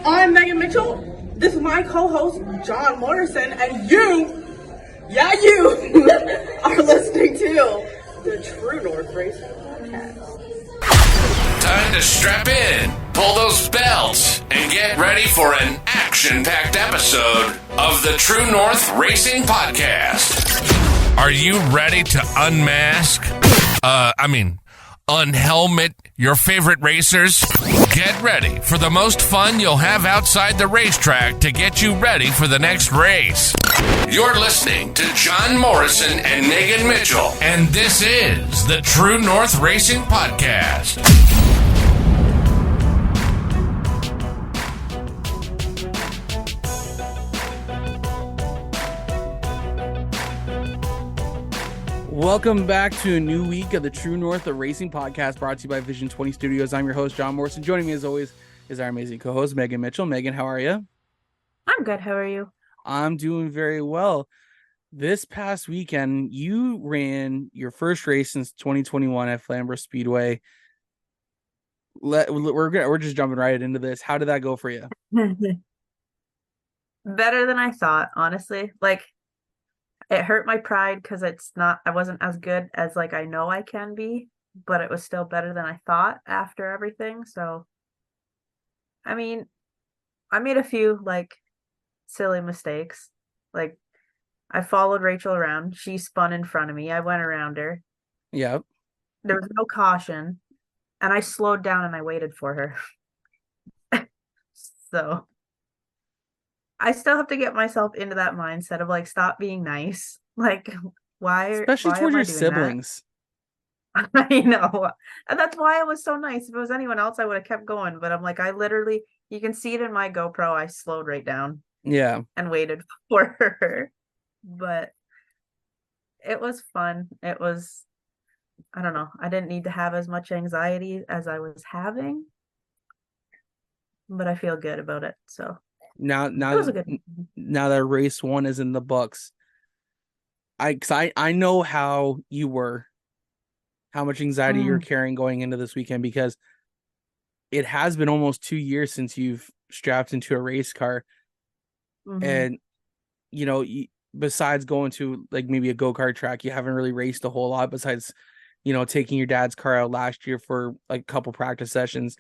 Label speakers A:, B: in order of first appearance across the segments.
A: I'm Megan Mitchell. This is my co-host, John Morrison, and you are listening to the True North Racing Podcast.
B: Time to strap in, pull those belts, and get ready for an action-packed episode of the True North Racing Podcast. Are you ready to unmask? Unhelmet your favorite racers? Get ready for the most fun you'll have outside the racetrack to get you ready for the next race. You're listening to John Morrison and Megan Mitchell, and this is the True North Racing Podcast.
C: Welcome back to a new week of the True North Racing Podcast, brought to you by Vision 20 Studios. I'm your host, John Morrison. Joining me as always is our amazing co-host, Megan Mitchell. Megan, how are you?
D: I'm good. How are you?
C: I'm doing very well. This past weekend, you ran your first race since 2021 at Flamborough Speedway. We're just jumping right into this. How did that go for you?
D: Better than I thought, honestly. It hurt my pride because I wasn't as good as I know I can be, but it was still better than I thought after everything. So, I mean, I made a few silly mistakes. I followed Rachel around. She spun in front of me. I went around her.
C: Yep.
D: There was no caution, and I slowed down and I waited for her. So I still have to get myself into that mindset of stop being nice. Why?
C: Especially towards your siblings.
D: I know. And that's why it was so nice. If it was anyone else, I would have kept going. But I'm I literally, you can see it in my GoPro. I slowed right down.
C: Yeah.
D: And waited for her. But it was fun. It was, I don't know. I didn't need to have as much anxiety as I was having. But I feel good about it. So.
C: Now that race one is in the books, I know how you were, how much anxiety you're carrying going into this weekend, because it has been almost 2 years since you've strapped into a race car. And besides going to maybe a go-kart track, you haven't really raced a whole lot besides taking your dad's car out last year for a couple practice sessions.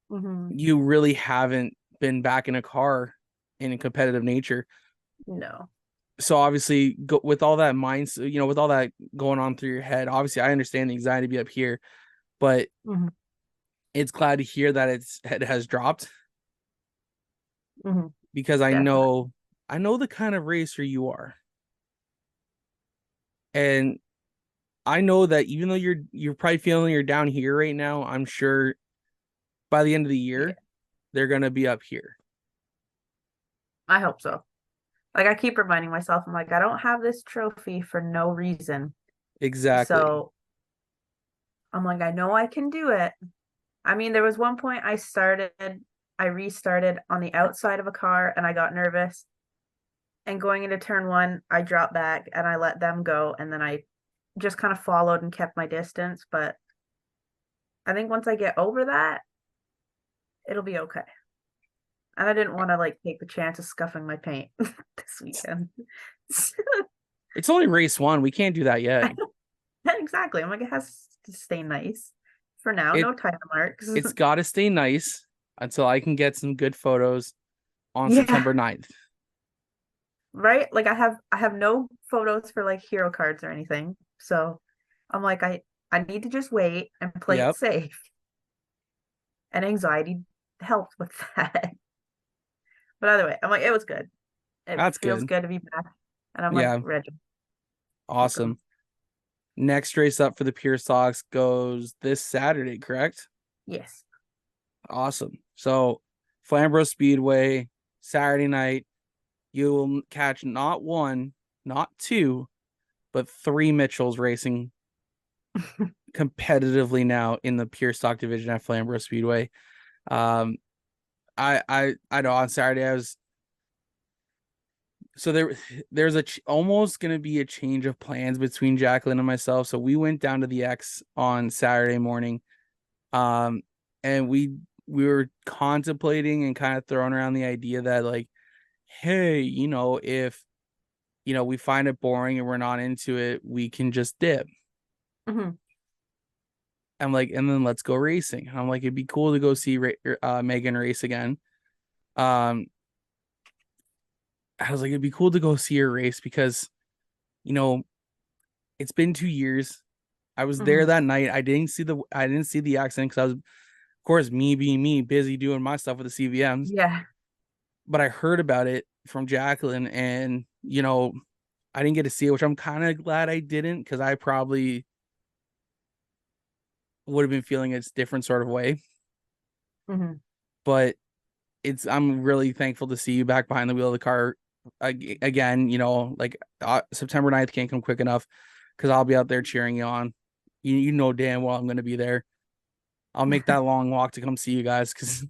C: You really haven't been back in a car in a competitive nature.
D: No.
C: So obviously with all that mindset, with all that going on through your head, obviously I understand the anxiety to be up here, but it's glad to hear that it has dropped. Because I know the kind of racer you are. And I know that even though you're probably feeling you're down here right now, I'm sure by the end of the year, they're going to be up here.
D: I hope so. I keep reminding myself, I'm I don't have this trophy for no reason.
C: Exactly.
D: So I'm I know I can do it. I mean, there was one point I restarted on the outside of a car and I got nervous. And going into turn one, I dropped back and I let them go. And then I just kind of followed and kept my distance. But I think once I get over that, it'll be okay. And I didn't want to take the chance of scuffing my paint this weekend.
C: It's only race one. We can't do that yet.
D: Exactly. I'm it has to stay nice for now. No tire marks.
C: It's got to stay nice until I can get some good photos on September 9th.
D: Right? I have no photos for hero cards or anything. So I'm I need to just wait and play it safe. And anxiety helped with that. But either way, I'm it was good. It feels good to be back. And I'm ready.
C: Awesome. Next race up for the Pure Sox goes this Saturday, correct?
D: Yes.
C: Awesome. So Flamborough Speedway, Saturday night, you will catch not one, not two, but three Mitchells racing competitively now in the Pure Stock division at Flamborough Speedway. I know on Saturday I was so there's almost going to be a change of plans between Jacqueline and myself. So we went down to the X on Saturday morning. And we we were contemplating and kind of throwing around the idea that like, hey, if we find it boring and we're not into it, we can just dip.
D: Mhm.
C: I'm like, and then let's go racing. I'm like, it'd be cool to go see Megan race again. I was like, it'd be cool to go see her race because, it's been 2 years. I was there
D: Mhm.
C: that night. I didn't see the accident because I was, of course, me being me, busy doing my stuff with the CVMs.
D: Yeah.
C: But I heard about it from Jacqueline, and I didn't get to see it, which I'm kind of glad I didn't, because I probably would have been feeling a different sort of way.
D: Mhm.
C: But I'm really thankful to see you back behind the wheel of the car again. Like September 9th can't come quick enough because I'll be out there cheering you on. You know damn well I'm going to be there. I'll make that long walk to come see you guys because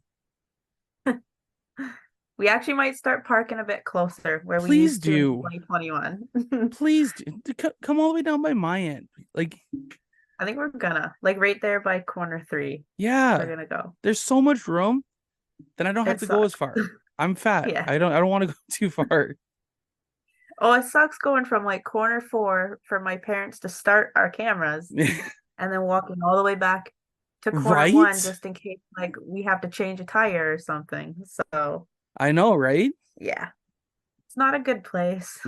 D: We actually might start parking a bit closer where we
C: please
D: used to in
C: do.
D: 2021.
C: Please do. Come all the way down by my end. Like,
D: I think we're gonna like right there by corner 3.
C: yeah,
D: We're gonna go.
C: there's so much room. Then I don't have
D: It
C: to go as
D: sucks.
C: far. I'm fat.
D: Yeah.
C: I don't want to go too far.
D: Oh, it sucks going from like corner 4 for my parents to start our cameras and then walking all the way back to corner 1
C: Right?
D: just in case like we have to change a tire or something. So
C: I know, right?
D: yeah, it's not a good place.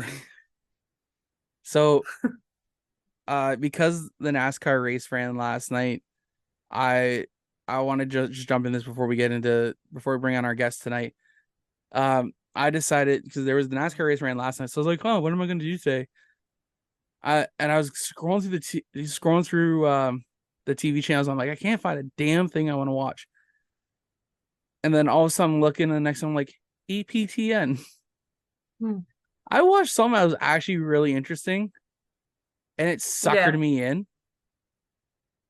C: So, because the NASCAR race ran last night, I want to just jump in this before we bring on our guest tonight. I decided, because there was the NASCAR race ran last night, so I was like, oh, what am I going to do today? I was scrolling through the TV channels. I'm like, I can't find a damn thing I want to watch. And then all of a sudden, I'm looking, and the next one, I'm like, EPTN.
D: Hmm.
C: I watched something that was actually really interesting, and it suckered
D: Yeah.
C: me in.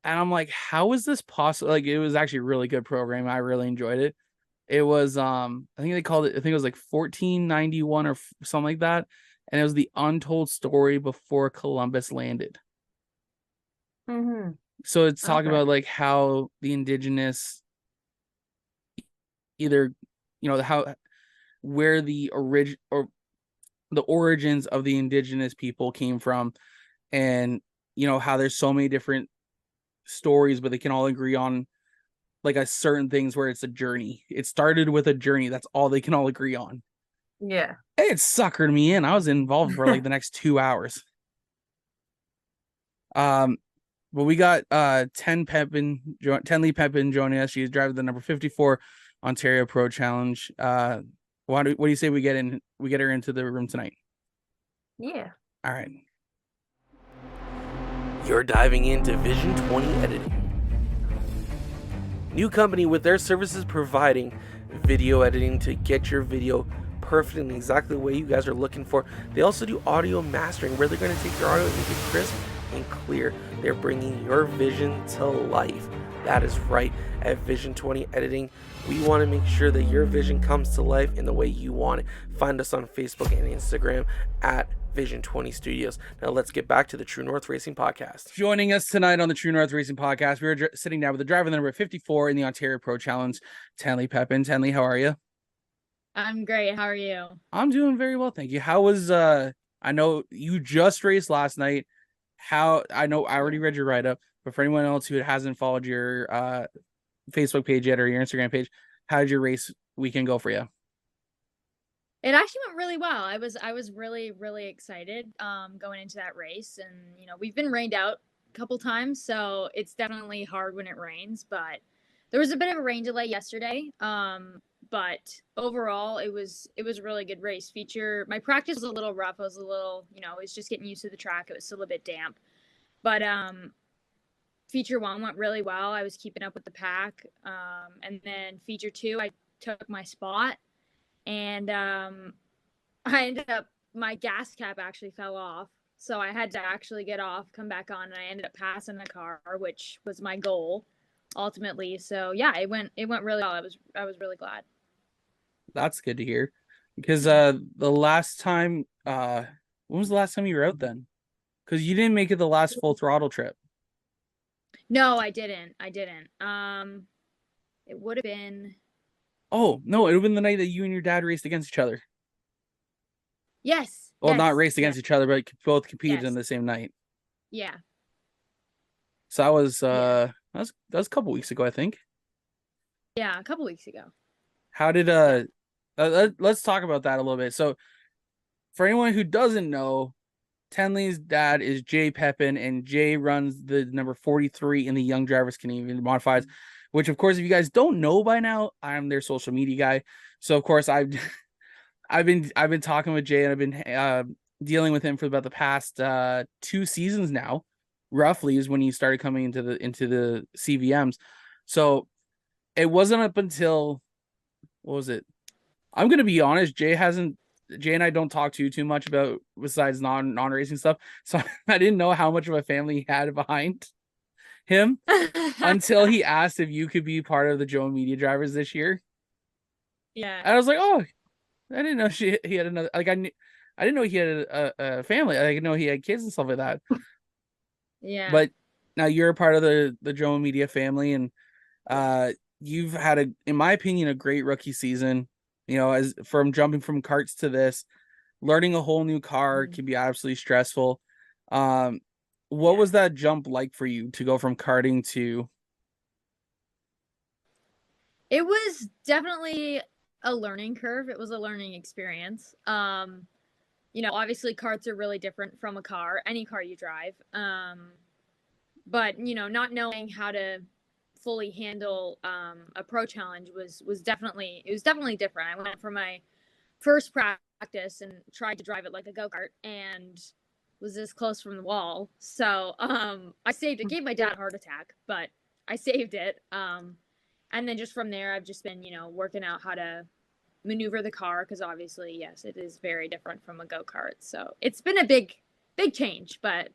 C: And I'm like, how is this possible? Like, it was actually a really good program. I really enjoyed it. It was I think they called it, I think it was like 1491 or something like that. And it was the untold story before Columbus landed.
D: Mm-hmm.
C: So it's talking
D: Okay.
C: about like how the indigenous, either, how, where the origin or the origins of the indigenous people came from, and how there's so many different stories, but they can all agree on like a certain things where it's a journey. It started with a journey. That's all they can all agree on.
D: Yeah.
C: It suckered me in. I was involved for like the next 2 hours. But we got Tenli Pepin joining us. She's driving the number 54 Ontario Pro Challenge. What do you say we get her into the room tonight?
D: Yeah.
C: All right. You're diving into Vision 20 Editing. New company with their services providing video editing to get your video perfect and exactly the way you guys are looking for. They also do audio mastering, where they're going to take your audio and make it crisp and clear. They're bringing your vision to life. That is right. At Vision 20 Editing, we want to make sure that your vision comes to life in the way you want it. Find us on Facebook and Instagram at Vision 20 Studios. Now let's get back to the True North Racing Podcast. Joining us tonight on the True North Racing Podcast, we were sitting down with the driver number 54 in the Ontario Pro Challenge, Tenli Pepin. Tenli, how are you?
E: I'm great. How are you?
C: I'm doing very well, thank you. How was I know you just raced last night. I know I already read your write-up, but for anyone else who hasn't followed your Facebook page yet or your Instagram page, how did your race weekend go for you?
E: It actually went really well. I was really excited going into that race, and we've been rained out a couple times, so it's definitely hard when it rains, but there was a bit of a rain delay yesterday. But overall it was a really good race. My practice was a little rough. I was a little, I was just getting used to the track. It was still a bit damp. But feature 1 went really well. I was keeping up with the pack. And then feature 2, I took my spot, and I ended up, my gas cap actually fell off. So I had to actually get off, come back on, and I ended up passing the car, which was my goal ultimately. So yeah, it went really well. I was really glad.
C: That's good to hear. Because the last time when was the last time you were out then? Because you didn't make it the last full throttle trip.
E: No, I didn't. It would have been.
C: Oh no, it would have been the night that you and your dad raced against each other.
E: Yes.
C: Well, not
E: Yes.
C: raced against each other, but both competed in
E: Yes.
C: the same night.
E: Yeah.
C: So that was
E: Yeah.
C: that was a couple weeks ago, I think.
E: Yeah. A couple weeks ago.
C: How did let's talk about that a little bit. So for anyone who doesn't know, Tenli's dad is Jay Pepin, and Jay runs the number 43 in the Young Drivers Canadian Modifieds, which of course, if you guys don't know by now, I'm their social media guy. So of course I've been talking with Jay, and I've been dealing with him for about the past 2 seasons now, roughly is when he started coming into the CVMs. So it wasn't up until, what was it? I'm gonna be honest, Jay and I don't talk too much about besides non-racing stuff. So I didn't know how much of a family he had behind him until he asked if you could be part of the Joe Media Drivers this year.
E: Yeah.
C: And I was like, oh, I didn't know he had another, like, I didn't know he had a family. I didn't know he had kids and stuff like that.
E: Yeah.
C: But now you're a part of the Joe Media family, and you've had in my opinion, a great rookie season. You know, as from jumping from karts to this, learning a whole new car can be absolutely stressful. What was that jump like for you to go from karting to?
E: It was definitely a learning curve. It was a learning experience. Obviously karts are really different from a car, any car you drive. But not knowing how to fully handle a pro challenge was definitely different. I went for my first practice and tried to drive it like a go-kart and was this close from the wall. So I saved it. Gave my dad a heart attack, but I saved it. And then just from there, I've just been, working out how to maneuver the car because obviously, yes, it is very different from a go-kart. So it's been a big change, but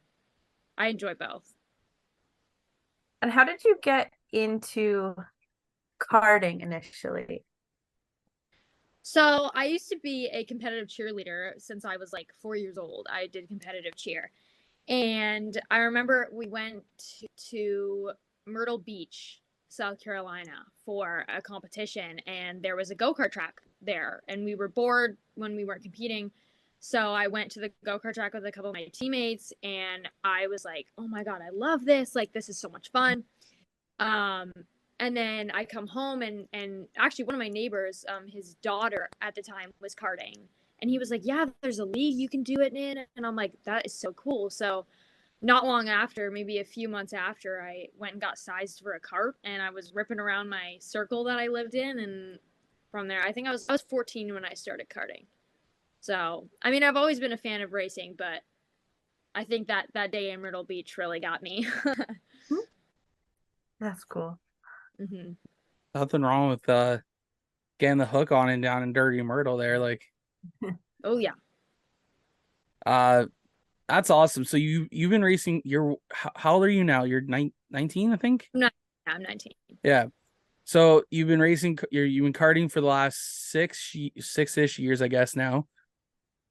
E: I enjoy both.
D: And how did you get into karting initially?
E: So I used to be a competitive cheerleader since I was like 4 years old. I did competitive cheer. And I remember we went to Myrtle Beach, South Carolina for a competition, and there was a go-kart track there, and we were bored when we weren't competing. So I went to the go-kart track with a couple of my teammates, and I was like, oh my God, I love this. Like, this is so much fun. And then I come home and actually one of my neighbors, his daughter at the time was karting, and he was like, yeah, there's a league you can do it in. And I'm like, that is so cool. So not long after, maybe a few months after, I went and got sized for a kart, and I was ripping around my circle that I lived in. And from there, I think I was 14 when I started karting. So, I mean, I've always been a fan of racing, but I think that day in Myrtle Beach really got me.
D: That's cool.
E: Mm-hmm.
C: Nothing wrong with getting the hook on and down in Dirty Myrtle there. Like,
E: Oh yeah.
C: That's awesome. So you've been racing. How old are you now? You're 19, I think.
E: I'm 19.
C: Yeah. So you've been racing. You've been karting for the last six-ish years, I guess now.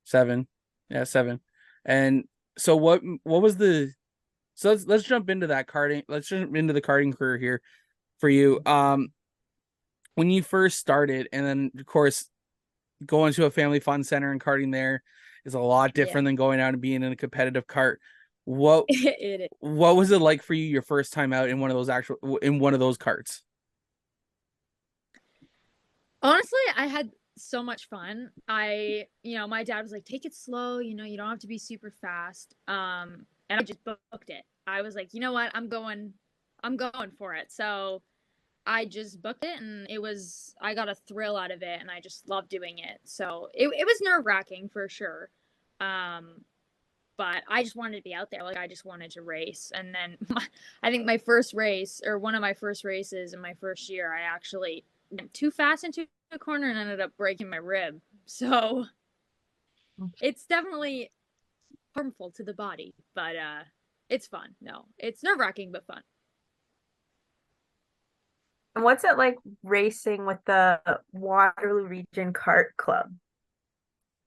C: 7, yeah, 7. And so what was the? So let's jump into that karting. Let's jump into the karting career here for you. When you first started, and then of course going to a family fun center and karting there is a lot different than going out and being in a competitive kart. What what was it like for you your first time out in one of those karts?
E: Honestly, I had so much fun. My dad was like, take it slow, you don't have to be super fast. And I just booked it. I was like, you know what? I'm going for it. So I just booked it, and I got a thrill out of it, and I just loved doing it. So it was nerve-wracking for sure. But I just wanted to be out there. Like, I just wanted to race. And then I think my first race, or one of my first races in my first year, I actually went too fast into a corner and ended up breaking my rib. So it's definitely harmful to the body, but it's fun. No, it's nerve-wracking, but fun.
D: And what's it like racing with the Waterloo Region Kart Club?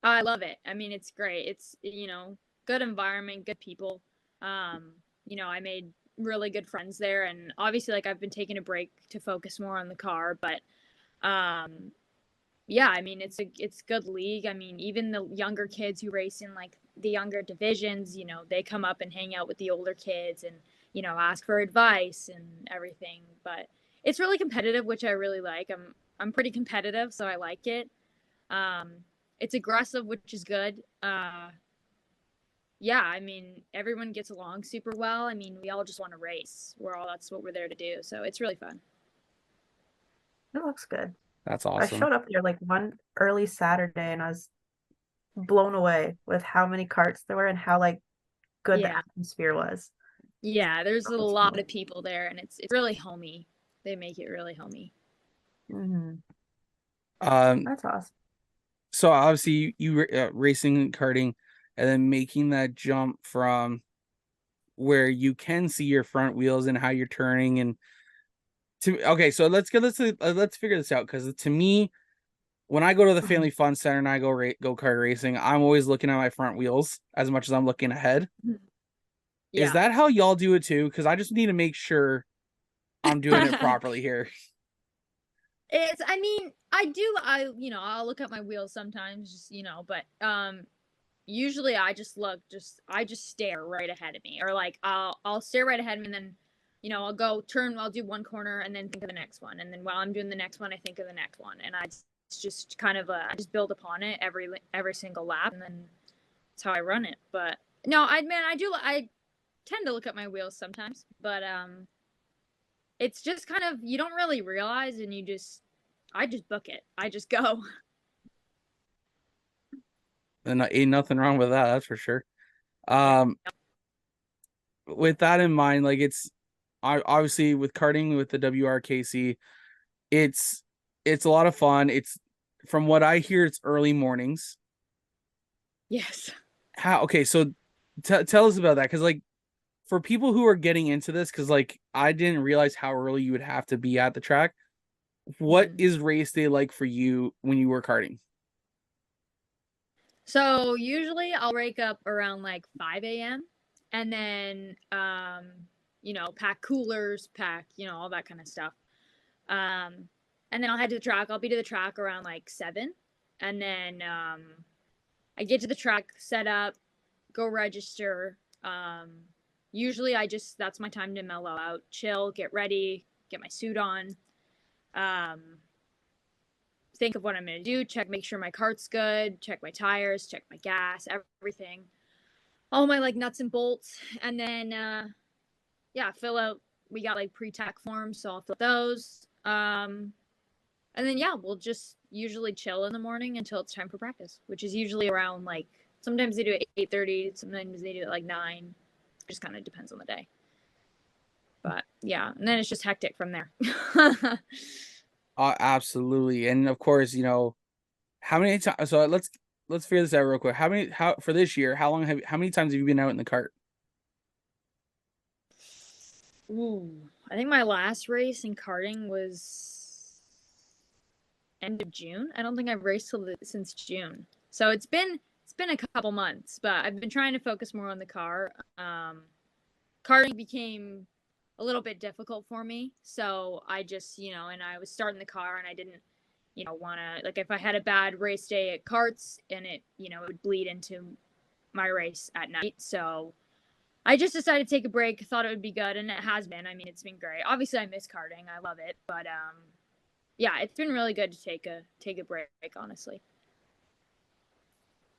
E: I love it. I mean, it's great. It's, good environment, good people. I made really good friends there, and obviously like I've been taking a break to focus more on the car, but yeah, I mean it's good league. I mean, even the younger kids who race in like the younger divisions, you know, they come up and hang out with the older kids and, you know, ask for advice and everything. But it's really competitive, which I really like. I'm pretty competitive, so I like it. Um, it's aggressive, which is good. Yeah, I mean, everyone gets along super well. I mean, we all just want to race. That's what we're there to do. So it's really fun.
D: It looks good.
C: That's
D: I
C: awesome.
D: showed up there like one early Saturday and I was blown away with how many carts there were and how like good the
E: Yeah.
D: atmosphere was.
E: Yeah, there's a lot of people there and it's really homey. They make it really homey.
D: Mm-hmm.
C: Um,
D: That's awesome.
C: so obviously you were racing and karting, and then making that jump from where you can see your front wheels and how you're turning and okay, so let's figure this out, because to me, when I go to the
D: Mhm.
C: family fun center and I go kart racing, I'm always looking at my front wheels as much as I'm looking ahead. Is
E: Yeah.
C: that how y'all do it too? Because I just need to make sure I'm doing it properly here.
E: I mean, you know, I'll look at my wheels sometimes, just, you know, but usually I just stare right ahead of me, or like I'll stare right ahead of me, and then, you know, I'll do one corner and then think of the next one, and then while I'm doing the next one I think of the next one, and it's just kind of I just build upon it every single lap, and then that's how I run it. But no, I tend to look at my wheels sometimes, but it's just kind of, you don't really realize, and I just book it, I just go.
C: And ain't nothing wrong with that, that's for sure.
E: Yeah.
C: Um, with that in mind, like I obviously with karting with the WRKC, it's it's a lot of fun. It's from what I hear, it's early mornings.
E: Yes.
C: How okay, so tell us about that, because like for people who are getting into this, because like I didn't realize how early you would have to be at the track. What
E: Mhm.
C: is race day like for you when you were karting?
E: So usually I'll wake up around like 5 a.m. and then, you know, pack coolers, you know, all that kind of stuff. Um, and then I'll head to the track. I'll be to the track around like 7. And then I get to the track, set up, go register. Usually that's my time to mellow out, chill, get ready, get my suit on. Um, think of what I'm going to do, make sure my cart's good, check my tires, check my gas, everything. All my like nuts and bolts. And then, yeah, fill out, we got like pre-tack forms, so I'll fill those. And then, yeah, we'll just usually chill in the morning until it's time for practice, which is usually around like, sometimes they do it 8:30, sometimes they do it like 9. Just kind of depends on the day. But yeah, and then it's just hectic from there.
C: Absolutely, and of course, you know how many times. So let's figure this out real quick. How for this year? How many times have you been out in the cart?
E: Ooh, I think my last race in karting was end of June. I don't think I've raced since June. So it's been a couple months, but I've been trying to focus more on the car. Karting became a little bit difficult for me, so I just, you know, and I was starting the car and I didn't, you know, want to, like, if I had a bad race day at karts and it, you know, it would bleed into my race at night. So I just decided to take a break. Thought it would be good, and it has been. I mean, it's been great. Obviously, I miss karting. I love it, but yeah, it's been really good to take a break. Honestly.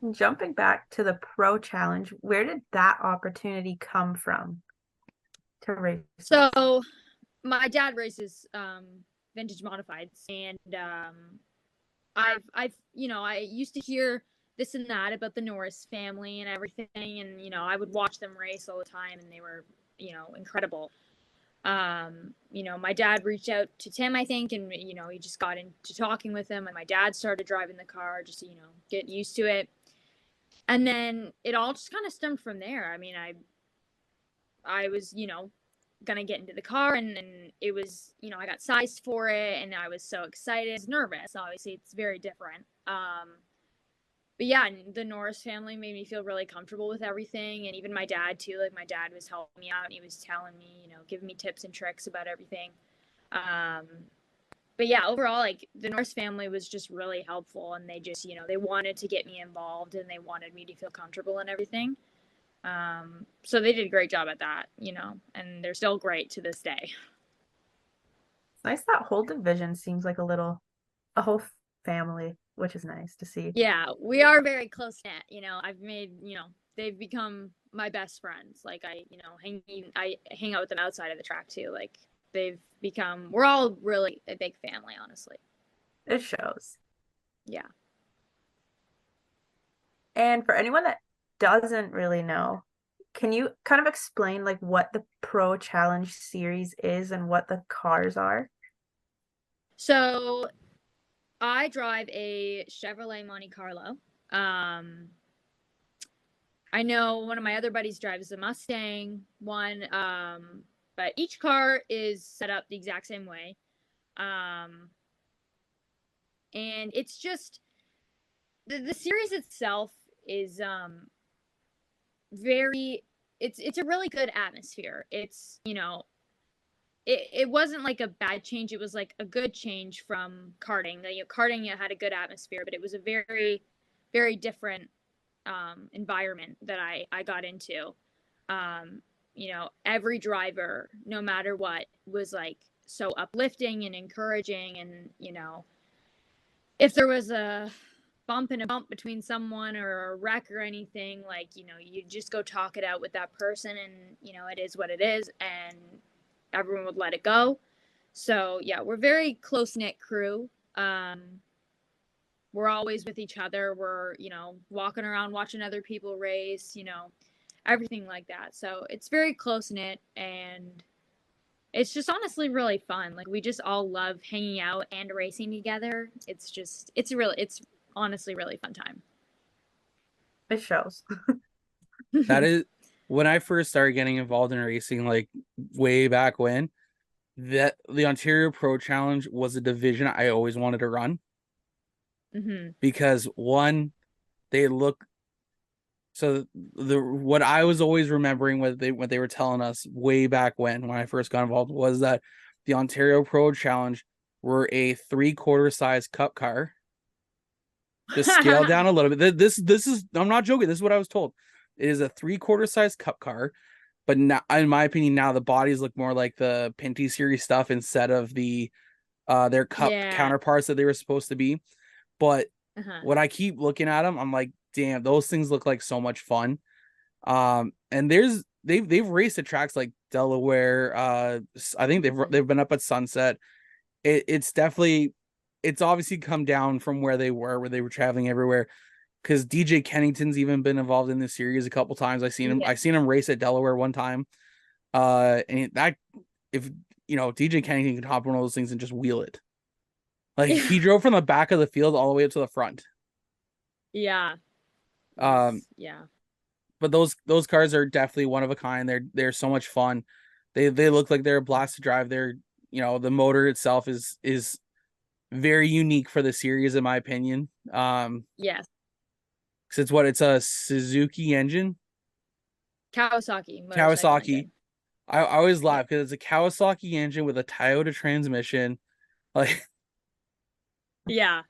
D: Jumping back to the pro challenge, where did that opportunity come from to race this?
E: So my dad races vintage modifieds, and I've you know, I used to hear this and that about the Norris family and everything, and you know, I would watch them race all the time, and they were, you know, incredible. You know, my dad reached out to Tim, I think, and you know, he just got into talking with him, and my dad started driving the car just to, you know, get used to it. And then it all just kind of stemmed from there. I mean, I was, you know, gonna get into the car, and it was, you know, I got sized for it and I was so excited. I was nervous, obviously it's very different. yeah, the Norris family made me feel really comfortable with everything, and even my dad too. Like my dad was helping me out, and he was telling me, giving me tips and tricks about everything. But yeah, overall, like the Norris family was just really helpful, and they just, they wanted to get me involved, and they wanted me to feel comfortable and everything. So they did a great job at that, and they're still great to this day.
D: It's nice that whole division seems like a whole family, which is nice to see.
E: Yeah, we are very close knit. I've made, they've become my best friends. Like I hang out with them outside of the track too. Like we're all really a big family, honestly.
D: It shows.
E: Yeah.
D: And for anyone that doesn't really know, can you kind of explain like what the Pro Challenge series is and what the cars are?
E: So I drive a Chevrolet Monte Carlo. I know one of my other buddies drives a Mustang one, but each car is set up the exact same way. And it's just the series itself is very it's a really good atmosphere. It's it wasn't like a bad change, it was like a good change from karting. Karting had a good atmosphere, but it was a very, very different environment that I got into. Every driver, no matter what, was like so uplifting and encouraging, and if there was a bump between someone or a wreck or anything, like you just go talk it out with that person, and it is what it is, and everyone would let it go. So yeah, we're very close-knit crew. We're always with each other. We're walking around watching other people race, everything like that. So it's very close-knit, and it's just honestly really fun. Like we just all love hanging out and racing together. It's honestly really fun time.
D: It shows.
C: That is when I first started getting involved in racing, like way back when, that the Ontario Pro Challenge was a division I always wanted to run. Because one, they look so what I was always remembering what they were telling us way back when I first got involved was that the Ontario Pro Challenge were a 3/4 size cup car. Just scale down a little bit. This is, I'm not joking. This is what I was told. It is a 3/4 size cup car, but now, in my opinion, now the bodies look more like the Pinty series stuff instead of their cup counterparts that they were supposed to be. But when I keep looking at them, I'm like, damn, those things look like so much fun. And they've raced at tracks like Delaware. I think they've been up at Sunset. It's obviously come down from where they were traveling everywhere. Because DJ Kennington's even been involved in this series a couple times. I seen him race at Delaware one time. And that, if DJ Kennington could hop on one of those things and just wheel it. Like he drove from the back of the field all the way up to the front.
E: Yeah.
C: Yeah. But those cars are definitely one of a kind. They're so much fun. They look like they're a blast to drive. The motor itself is very unique for the series, in my opinion.
E: Yes.
C: Because it's a Suzuki engine.
E: Kawasaki.
C: Engine. I always laugh because it's a Kawasaki engine with a Toyota transmission. Like,
E: yeah.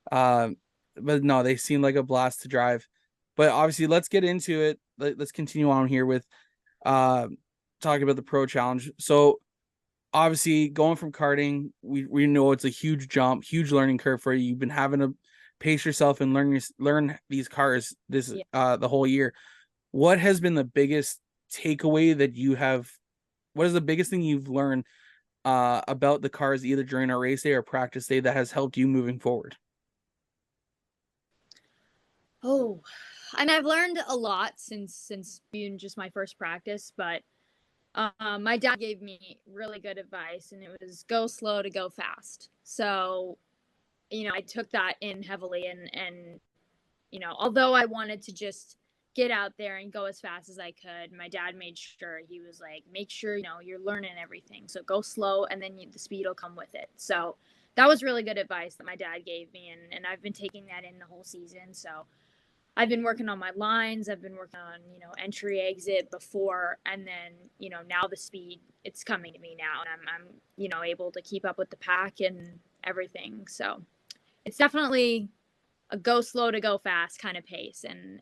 C: But no, they seem like a blast to drive. But obviously, let's get into it. Let's continue on here with talking about the Pro Challenge. So obviously, going from karting, we know it's a huge jump, huge learning curve for you. You've been having to pace yourself and learn these cars the whole year. What has been the biggest takeaway that you have? What is the biggest thing you've learned about the cars, either during a race day or practice day, that has helped you moving forward?
E: Oh, and I've learned a lot since being just my first practice, but my dad gave me really good advice, and it was go slow to go fast. So, I took that in heavily, and although I wanted to just get out there and go as fast as I could, my dad made sure, he was like, make sure, you're learning everything. So go slow, and then the speed will come with it. So that was really good advice that my dad gave me, and I've been taking that in the whole season. So I've been working on my lines. I've been working on, entry, exit before, and then, now the speed, it's coming to me now, and I'm able to keep up with the pack and everything. So it's definitely a go slow to go fast kind of pace. And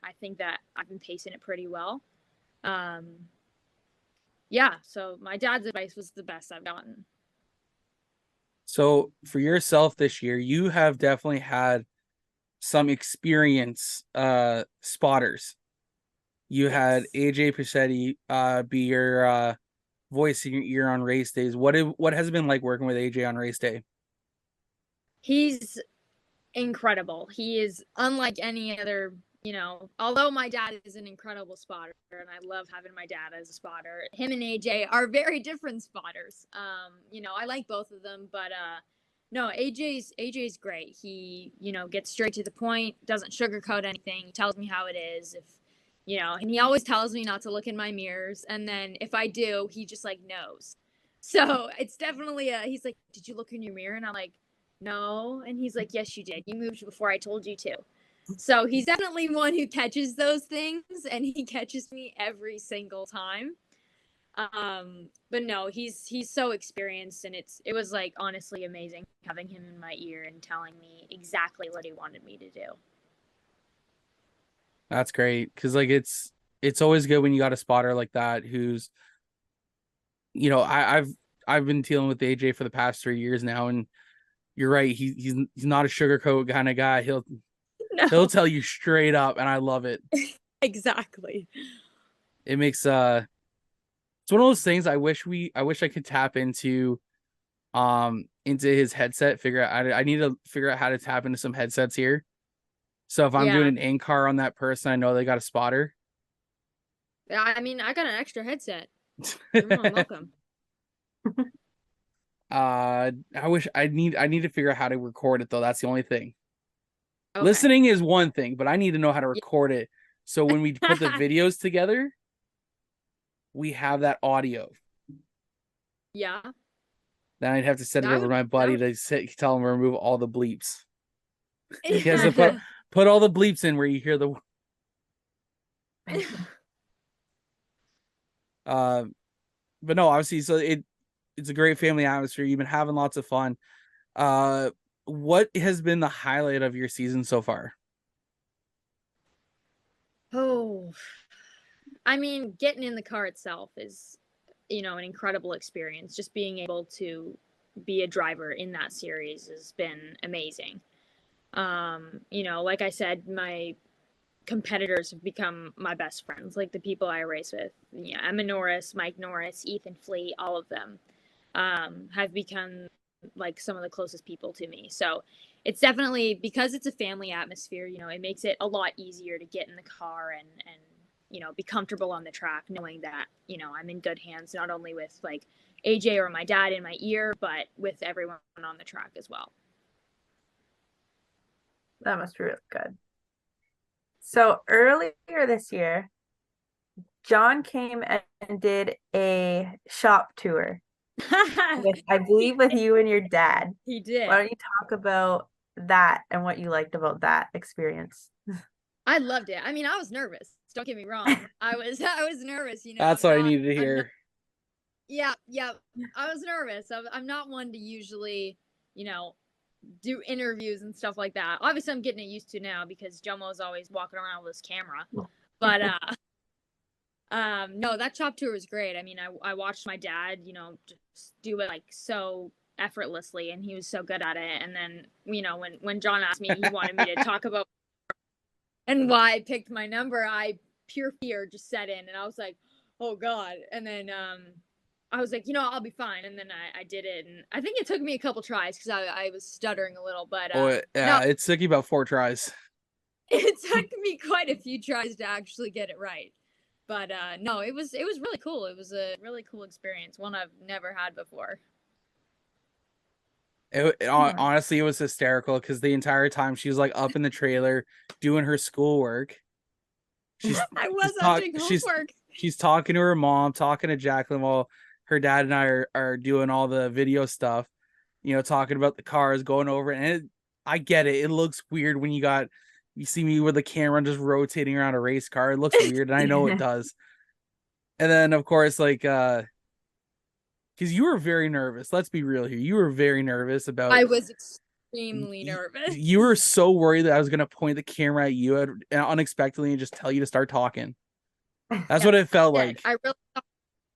E: I think that I've been pacing it pretty well. Yeah. So my dad's advice was the best I've gotten.
C: So for yourself this year, you have definitely had some experience spotters. You had AJ Pichetti be your voice in your ear on race days. What has it been like working with AJ on race day?
E: He's incredible. He is unlike any other, although my dad is an incredible spotter and I love having my dad as a spotter, him and AJ are very different spotters. I like both of them, but no, AJ's great. He, gets straight to the point, doesn't sugarcoat anything. He tells me how it is. And he always tells me not to look in my mirrors. And then if I do, he just like knows. So it's definitely he's like, did you look in your mirror? And I'm like, no. And he's like, yes, you did. You moved before I told you to. So he's definitely one who catches those things, and he catches me every single time. But no, he's so experienced, and it was like honestly amazing having him in my ear and telling me exactly what he wanted me to do.
C: That's great, because like it's always good when you got a spotter like that who's, I've been dealing with AJ for the past 3 years now, and you're right, he's not a sugarcoat kind of guy. He'll tell you straight up, and I love it.
E: Exactly.
C: It makes it's one of those things I wish I could tap into his headset. I need to figure out how to tap into some headsets here. So if I'm doing an in-car on that person, I know they got a spotter.
E: Yeah, I mean, I got an extra headset. You're more than welcome.
C: I need to figure out how to record it though. That's the only thing.
E: Okay.
C: Listening is one thing, but I need to know how to record it. So when we put the videos together, we have that audio.
E: Yeah.
C: Then I'd have to send it over to my buddy to tell him to remove all the bleeps. He has to put all the bleeps in where you hear the. But no, obviously, so it's a great family atmosphere. You've been having lots of fun. What has been the highlight of your season so far?
E: Oh, I mean, getting in the car itself is, an incredible experience. Just being able to be a driver in that series has been amazing. Like I said, my competitors have become my best friends, like the people I race with. Emma Norris, Mike Norris, Ethan Fleet, all of them have become like some of the closest people to me. So it's definitely, because it's a family atmosphere, it makes it a lot easier to get in the car and be comfortable on the track, knowing that, I'm in good hands, not only with like AJ or my dad in my ear, but with everyone on the track as well.
D: That must be really good. So earlier this year, John came and did a shop tour I believe with you and your dad.
E: He did.
D: Why don't you talk about that and what you liked about that experience?
E: I loved it. I mean, I was nervous. Don't get me wrong. I was nervous,
C: That's what I needed to hear.
E: Yeah. I was nervous. I'm not one to usually, do interviews and stuff like that. Obviously, I'm getting it used to now because Jomo's always walking around with his camera. But no, that shop tour was great. I mean, I watched my dad, just do it like so effortlessly, and he was so good at it. And then, when John asked me, he wanted me to talk about and why I picked my number, pure fear just set in, and I was like, oh God. And then I was like, I'll be fine. And then I did it, and I think it took me a couple tries because I was stuttering a little, but
C: it took you about 4 tries.
E: It took me quite a few tries to actually get it right. But no, it was really cool. It was a really cool experience, one I've never had before.
C: Honestly, it was hysterical because the entire time she was like up in the trailer doing her schoolwork.
E: I was doing homework.
C: She's talking to her mom, talking to Jacqueline while her dad and I are doing all the video stuff. talking about the cars, going over it. And I get it. It looks weird when you see me with the camera just rotating around a race car. It looks weird, and I know it does. And then, of course, like, because you were very nervous. Let's be real here. You were very nervous about.
E: I was extremely nervous.
C: You were so worried that I was going to point the camera at you unexpectedly and just tell you to start talking. That's what it felt like.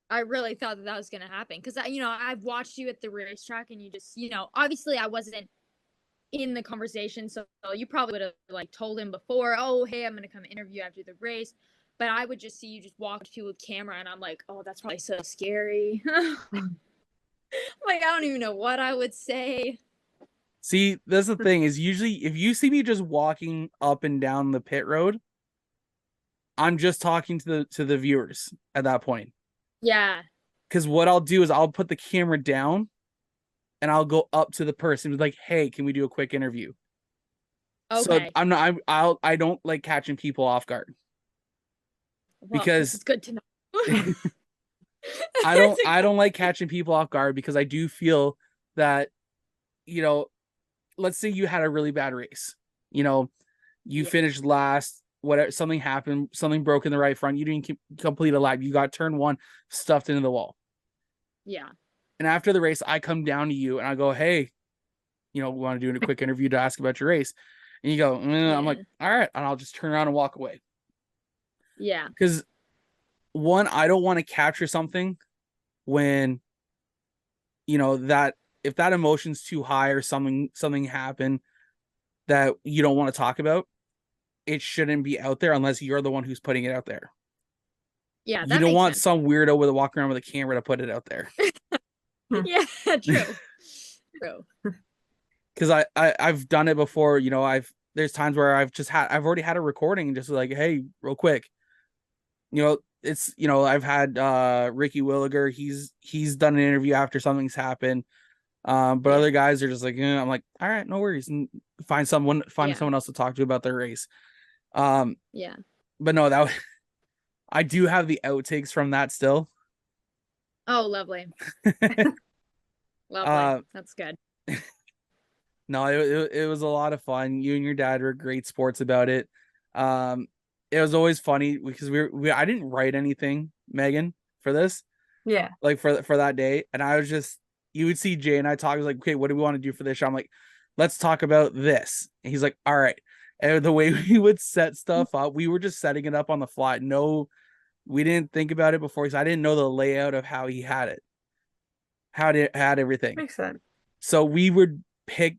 E: I really thought that was going to happen because, I've watched you at the racetrack and you just, obviously I wasn't in the conversation. So you probably would have like told him before, oh, hey, I'm going to come interview after the race. But I would just see you just walk to with camera and I'm like, oh, that's probably so scary. Like, I don't even know what I would say.
C: See, that's the thing is usually if you see me just walking up and down the pit road, I'm just talking to the viewers at that point.
E: Yeah.
C: Because what I'll do is I'll put the camera down and I'll go up to the person and be like, hey, can we do a quick interview?
E: Okay.
C: So I don't like catching people off guard.
E: Well,
C: because
E: it's good to know.
C: I don't like catching people off guard because I do feel that, let's say you had a really bad race, you finished last, whatever, something happened, something broke in the right front, you didn't complete a lap, you got turn one stuffed into the wall.
E: Yeah.
C: And after the race, I come down to you and I go, hey, we want to do a quick interview to ask about your race. And you go, I'm like, all right. And I'll just turn around and walk away.
E: Yeah.
C: Because one, I don't want to capture something when, that if that emotion's too high or something happened that you don't want to talk about, it shouldn't be out there unless you're the one who's putting it out there.
E: Yeah.
C: You don't want some weirdo with walking around with a camera to put it out there.
E: Yeah, true. True.
C: Because I've done it before, there's times where I've already had a recording and just like, hey, real quick. It's I've had Ricky Williger, he's done an interview after something's happened. But other guys are just like, I'm like, all right, no worries. And find someone else to talk to about their race.
E: Yeah.
C: But no, I do have the outtakes from that still.
E: Oh, lovely. Lovely. That's good.
C: No, it was a lot of fun. You and your dad were great sports about it. It was always funny because I didn't write anything, Megan, for this.
D: Yeah.
C: Like for that day. And I was just, you would see Jay and I talk, I was like, okay, what do we want to do for this show? I'm like, let's talk about this. And he's like, all right. And the way we would set stuff up, we were just setting it up on the fly. No, we didn't think about it before because I didn't know the layout of how he had it. How it had everything.
D: Makes sense.
C: So we would pick,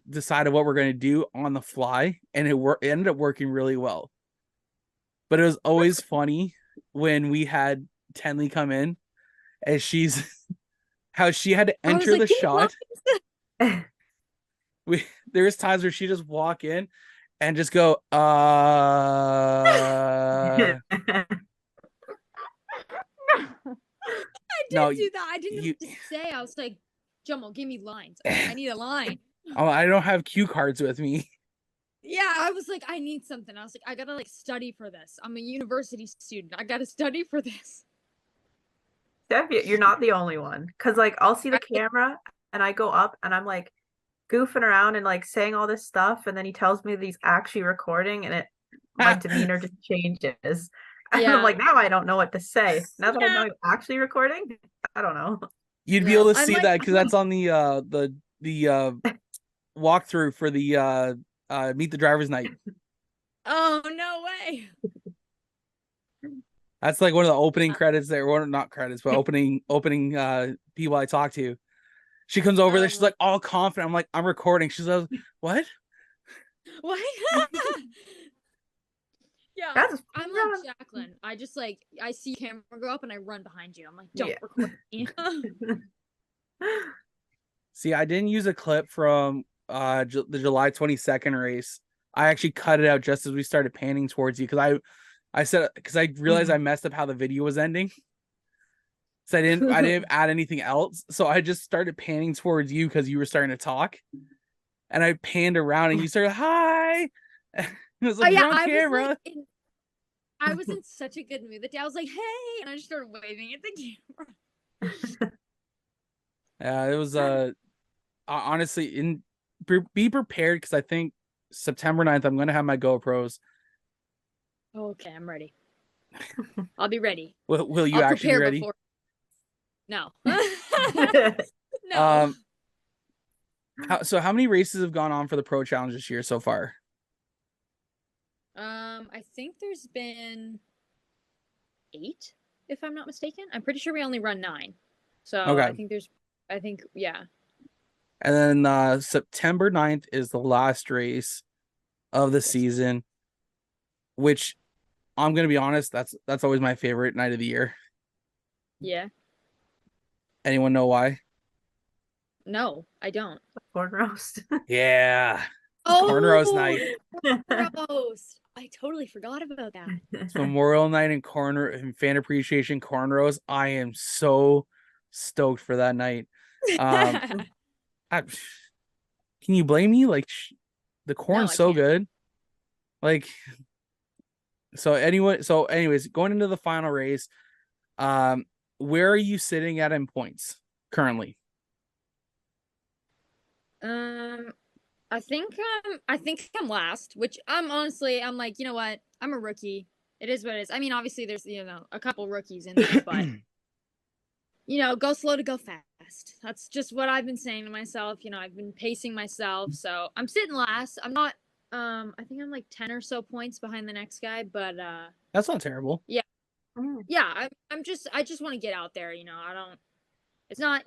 C: decided what we're going to do on the fly, and it ended up working really well. But it was always funny when we had Tenli come in, and how she had to enter the shot. There's times where she just walk in and just go,
E: I did do that. I didn't know what to say. I was like, Jumbo, give me lines. I need a line.
C: Oh, I don't have cue cards with me.
E: Yeah, I was like, I need something. I was like, I gotta study for this. I'm a university student. I gotta study for this.
D: Steph, you're not the only one. Because I'll see the camera and I go up and I'm like goofing around and saying all this stuff, and then he tells me that he's actually recording, and my demeanor just changes. And I'm like, now I don't know what to say. Now that I know you're actually recording, I don't know.
C: You'd be able to see that because that's on the walkthrough for the Meet the Drivers Night.
E: Oh, no way.
C: That's like one of the opening credits there. Well, not credits, but opening people I talk to. She comes over there, she's like all confident. I'm like, I'm recording. She's like, what?
E: What? Yeah, I'm like Jacqueline. I just I see camera go up and I run behind you. I'm like, don't record me.
C: See, I didn't use a clip from the July 22nd race. I actually cut it out just as we started panning towards you because I realized I messed up how the video was ending. So I didn't add anything else. So I just started panning towards you because you were starting to talk. And I panned around and you started, hi. It was like, you're on camera.
E: I was in such a good mood that day. I was like, hey, and I just started waving at the camera.
C: Yeah, it was honestly, be prepared because I think September 9th, I'm going to have my GoPros.
E: Okay, I'm ready. I'll be ready.
C: Will you
E: I'll
C: actually be
E: prepare
C: ready?
E: before. No. No.
C: How many races have gone on for the Pro Challenge this year so far?
E: I think there's been 8, if I'm not mistaken. I'm pretty sure we only run 9. So
C: Okay.
E: I think, yeah.
C: And then September 9th is the last race of the season, which I'm going to be honest, that's always my favorite night of the year.
E: Yeah.
C: Anyone know why?
E: No, I don't.
D: Corn roast.
C: Yeah.
E: Oh,
C: Corn roast night.
E: roast. I totally forgot about that.
C: It's Memorial Night and fan appreciation corn roast. I am so stoked for that night. Can you blame me? Like the corn's
E: I
C: so
E: can't.
C: good. Like anyways, going into the final race, where are you sitting at in points currently?
E: I think I'm last, which I'm like, you know what? I'm a rookie. It is what it is. I mean, obviously there's, a couple rookies in there, but go slow to go fast. That's just what I've been saying to myself. I've been pacing myself. So I'm sitting last. I'm not, I think I'm like 10 or so points behind the next guy, but,
C: that's not terrible.
E: Yeah. Yeah. I just want to get out there. It's not,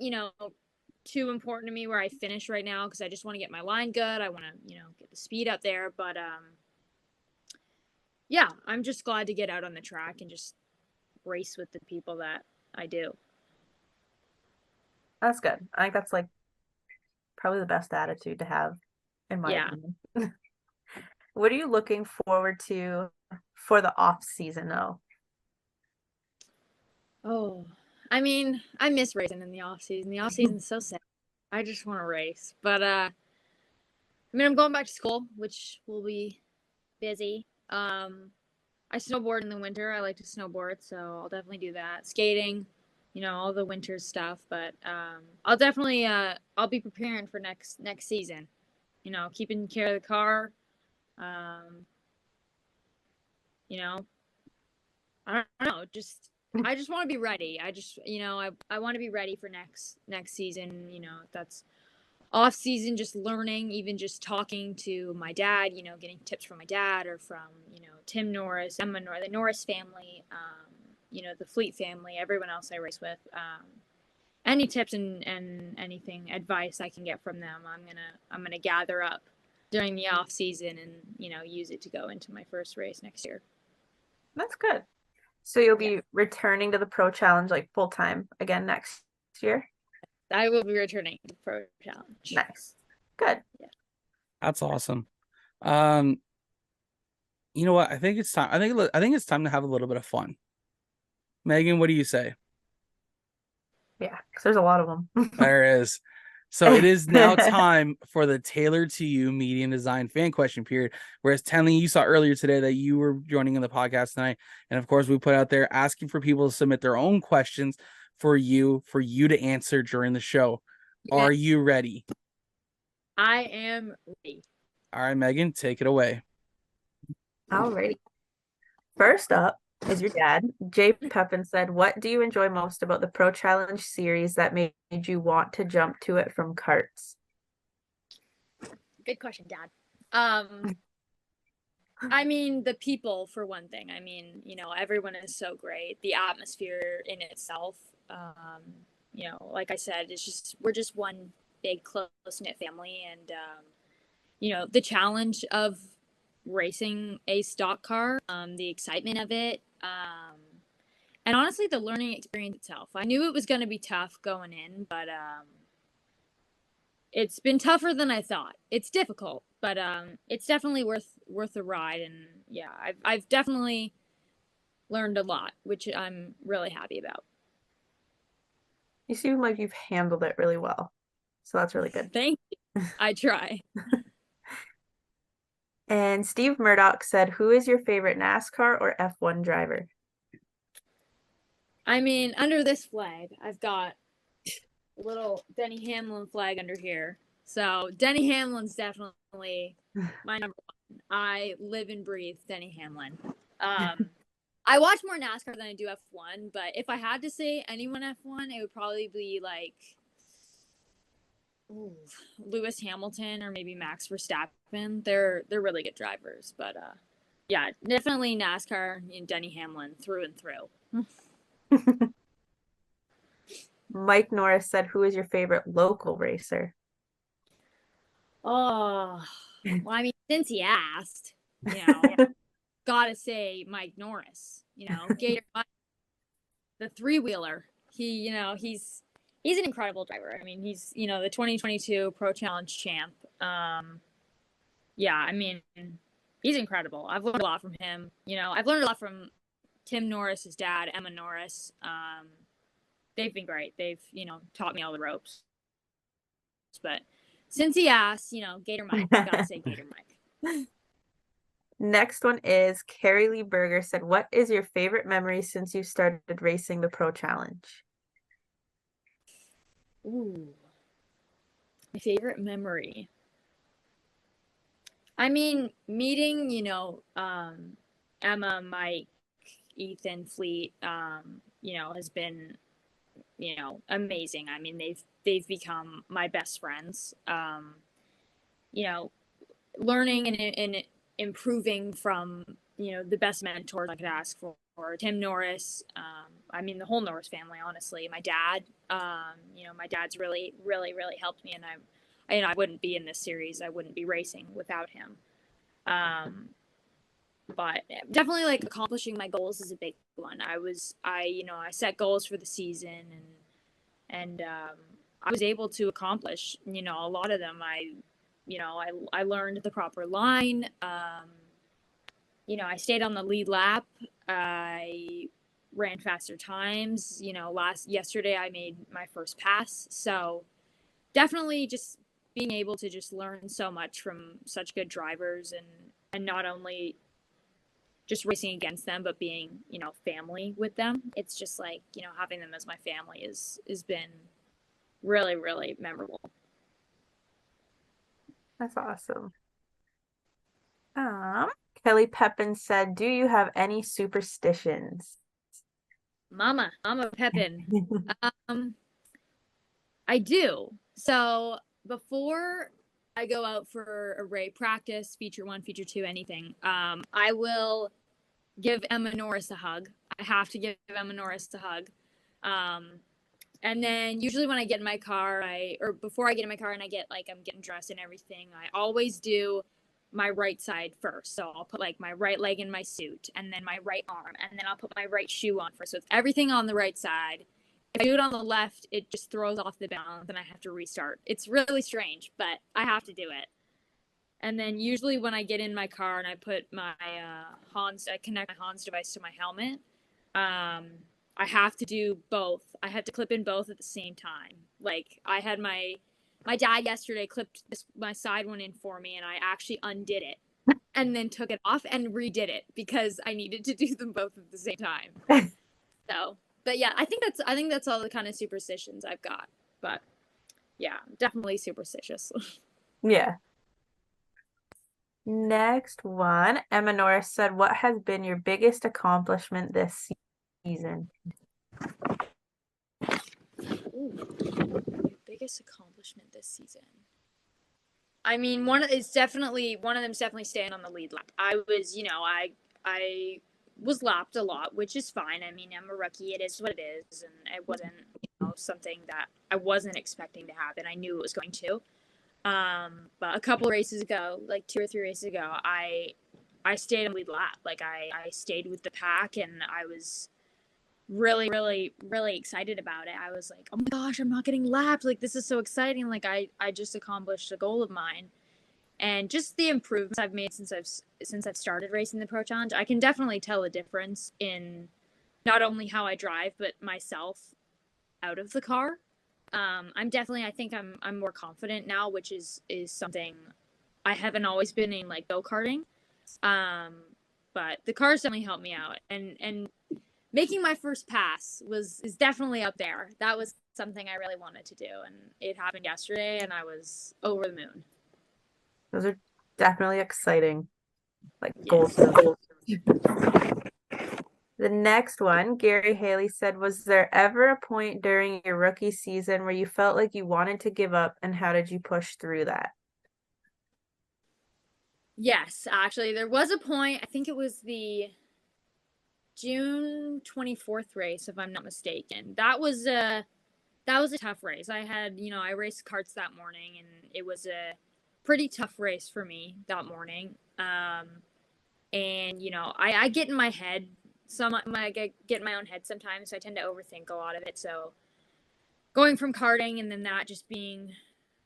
E: too important to me where I finish right now because I just want to get my line good. I want to, get the speed up there. But yeah, I'm just glad to get out on the track and just race with the people that I do.
D: That's good. I think that's like probably the best attitude to have, in my opinion. What are you looking forward to for the off season though?
E: Oh, I mean, I miss racing in the off season. The off season's so sad. I just want to race. But I mean, I'm going back to school, which will be busy. I snowboard in the winter. I like to snowboard, so I'll definitely do that. Skating, all the winter stuff. But I'll definitely I'll be preparing for next season. Keeping care of the car. I don't know. I just want to be ready. I just I want to be ready for next season. That's off season, just learning, even just talking to my dad, getting tips from my dad or from, Tim Norris, Emma Norris, the Norris family, the Fleet family, everyone else I race with. Any tips and anything, advice I can get from them, I'm gonna gather up during the off season and, use it to go into my first race next year.
D: That's good. So you'll be returning to the Pro Challenge like full time again next year?
E: I will be returning to the Pro Challenge.
D: Nice. Good.
E: Yeah.
C: That's awesome. You know what? I think it's time. I think it's time to have a little bit of fun. Megan, what do you say?
D: Yeah, because there's a lot of them.
C: There is. So it is now time for the Tailored to You Media and Design fan question period. Whereas Tenli, you saw earlier today that you were joining in the podcast tonight. And of course, we put out there asking for people to submit their own questions for you to answer during the show. Yeah. Are you ready?
E: I am ready.
C: All right, Megan, take it away.
D: Alrighty. First up is your dad. J. Pepin said, "What do you enjoy most about the Pro Challenge series that made you want to jump to it from karts?"
E: Good question, Dad. I mean, the people, for one thing. I mean, everyone is so great. The atmosphere in itself, like I said, we're just one big, close-knit family. And, the challenge of racing a stock car, the excitement of it, and honestly, the learning experience itself. I knew it was going to be tough going in, but it's been tougher than I thought. It's difficult, but it's definitely worth the ride. And yeah, I've definitely learned a lot, which I'm really happy about.
D: You seem like you've handled it really well, so that's really good.
E: Thank you. I try.
D: And Steve Murdoch said, "Who is your favorite NASCAR or F1 driver?"
E: I mean, under this flag, I've got a little Denny Hamlin flag under here. So Denny Hamlin's definitely my number one. I live and breathe Denny Hamlin. I watch more NASCAR than I do F1, but if I had to say anyone F1, it would probably be like Lewis Hamilton or maybe Max Verstappen. They're really good drivers, but yeah, definitely NASCAR and Denny Hamlin through and through.
D: Mike Norris said, "Who is your favorite local racer?"
E: Oh, well, I mean, since he asked, gotta say Mike Norris. Gator Mike, the three-wheeler. He's an incredible driver. I mean, he's the 2022 Pro Challenge champ. Yeah, I mean, he's incredible. I've learned a lot from him. I've learned a lot from Tim Norris, his dad, Emma Norris. They've been great. They've taught me all the ropes. But since he asked, Gator Mike, I gotta say Gator Mike.
D: Next one is Carrie Lee Berger said, "What is your favorite memory since you started racing the Pro Challenge?"
E: Ooh, my favorite memory. I mean, meeting, Emma, Mike, Ethan, Fleet, has been, amazing. I mean, they've become my best friends. Learning and improving from, the best mentors I could ask for. Tim Norris, I mean, the whole Norris family, honestly. My dad, my dad's really, really, really helped me, and I wouldn't be in this series. I wouldn't be racing without him. But definitely like accomplishing my goals is a big one. I set goals for the season and I was able to accomplish, a lot of them. I learned the proper line. I stayed on the lead lap. I ran faster times. Yesterday I made my first pass. So definitely just being able to just learn so much from such good drivers and not only just racing against them, but being, family with them. It's just like, having them as my family has been really, really memorable.
D: That's awesome. Tenli Pepin said, "Do you have any superstitions?"
E: Mama Pepin. I do. So before I go out for a race practice, feature 1, feature 2, anything, I will give Emma Norris a hug. I have to give Emma Norris a hug. And then usually when I get in my car, or before I get in my car and I'm getting dressed and everything, I always do my right side first. So I'll put like my right leg in my suit and then my right arm, and then I'll put my right shoe on first. So it's everything on the right side. If I do it on the left, it just throws off the balance and I have to restart. It's really strange, but I have to do it. And then usually when I get in my car and I put my I connect my Hans device to my helmet, I have to do both. I had to clip in both at the same time. Like I had my dad yesterday clipped my side one in for me, and I actually undid it and then took it off and redid it because I needed to do them both at the same time. So, but yeah, I think that's all the kind of superstitions I've got. But yeah, definitely superstitious.
D: Yeah. Next one, Emma Norris said, "What has been your biggest accomplishment this season?"
E: Ooh, biggest accomplishment this season. I mean, one of them's definitely staying on the lead lap. I was lapped a lot, which is fine. I mean, I'm a rookie. It is what it is, and it wasn't something that I wasn't expecting to happen. I knew it was going to. But a couple races ago, like 2 or 3 races ago, I stayed on lead lap. Like I stayed with the pack, and I was really, really, really excited about it. I was like, oh my gosh, I'm not getting lapped. Like, this is so exciting. Like I just accomplished a goal of mine. And just the improvements I've made since I've started racing the Pro Challenge, I can definitely tell a difference in not only how I drive, but myself out of the car. I think I'm more confident now, which is something I haven't always been in, like go-karting. But the cars definitely helped me out, and making my first pass is definitely up there. That was something I really wanted to do, and it happened yesterday, and I was over the moon.
D: Those are definitely exciting, like
E: Yes.
D: goals. The next one, Gary Haley said, was there ever a point during your rookie season where you felt like you wanted to give up, and how did you push through that?
E: Yes, actually, there was a point. I think it was the June 24th race, if I'm not mistaken. That was a tough race. I had, I raced karts that morning, and it was a pretty tough race for me that morning. And I get in my head. I get in my own head sometimes, so I tend to overthink a lot of it. So going from karting and then that just being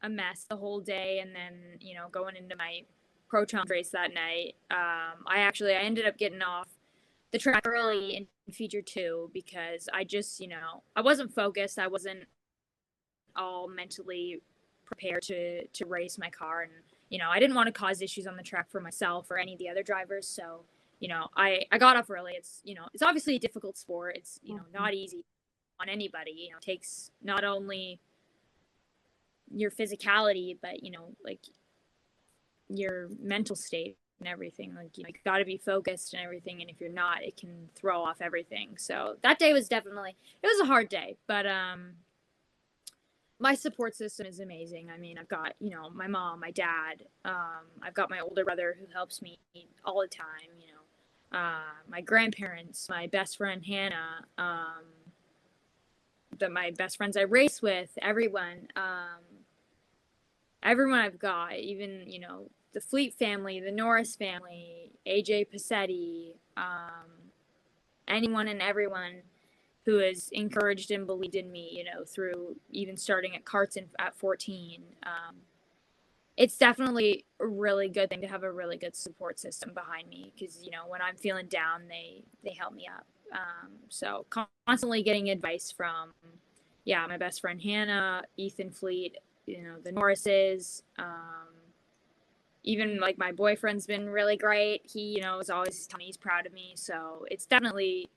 E: a mess the whole day, and then going into my pro challenge race that night, I ended up getting off the track early in feature 2 because I just I wasn't focused. I wasn't all mentally prepared to race my car, and I didn't want to cause issues on the track for myself or any of the other drivers. So I got off early. It's it's obviously a difficult sport. It's not easy on anybody. It takes not only your physicality, but like your mental state and everything. Like you got to be focused and everything, and if you're not, it can throw off everything. So that day was definitely, it was a hard day, but my support system is amazing. I mean, I've got my mom, my dad, I've got my older brother who helps me all the time, my grandparents, my best friend Hannah, my best friends I race with, everyone I've got, even the Fleet family, the Norris family, AJ Passetti, anyone and everyone who has encouraged and believed in me, through even starting at karts at 14. It's definitely a really good thing to have a really good support system behind me, because when I'm feeling down, they help me up. So constantly getting advice from my best friend Hannah, Ethan Fleet, the Norrises, even like my boyfriend's been really great. He is always telling me he's proud of me. So it's definitely,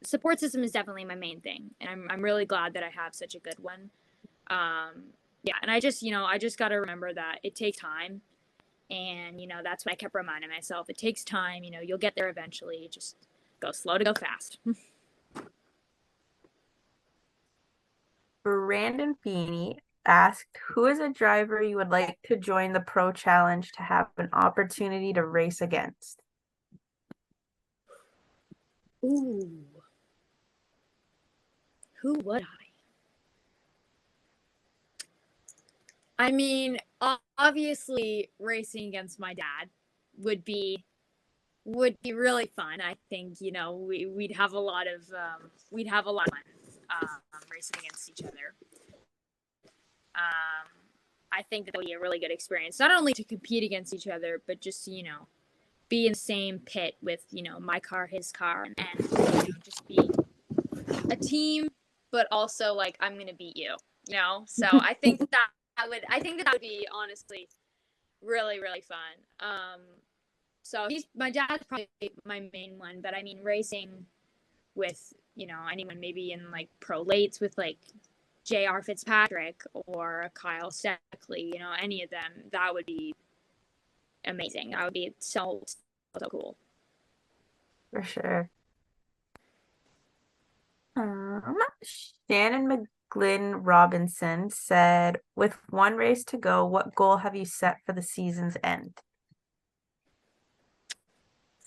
E: support system is definitely my main thing, and I'm really glad that I have such a good one. And I just got to remember that it takes time, and that's what I kept reminding myself. It takes time. You'll get there eventually. Just go slow to go fast.
D: Brandon Feeney asked, who is a driver you would like to join the Pro Challenge to have an opportunity to race against?
E: Ooh. Who would I mean, obviously racing against my dad would be really fun. I think, we'd have a lot of fun racing against each other. I think that would be a really good experience, not only to compete against each other, but just, be in the same pit with, my car, his car, and just be a team, but also like, I'm going to beat you, So I think that would be honestly really, really fun. So my dad's probably my main one, but I mean, racing with, anyone maybe in like pro lates with like J.R. Fitzpatrick or Kyle Steckley, any of them, that would be amazing. That would be so cool.
D: For sure. Shannon McGlynn Robinson said, with one race to go, what goal have you set for the season's end?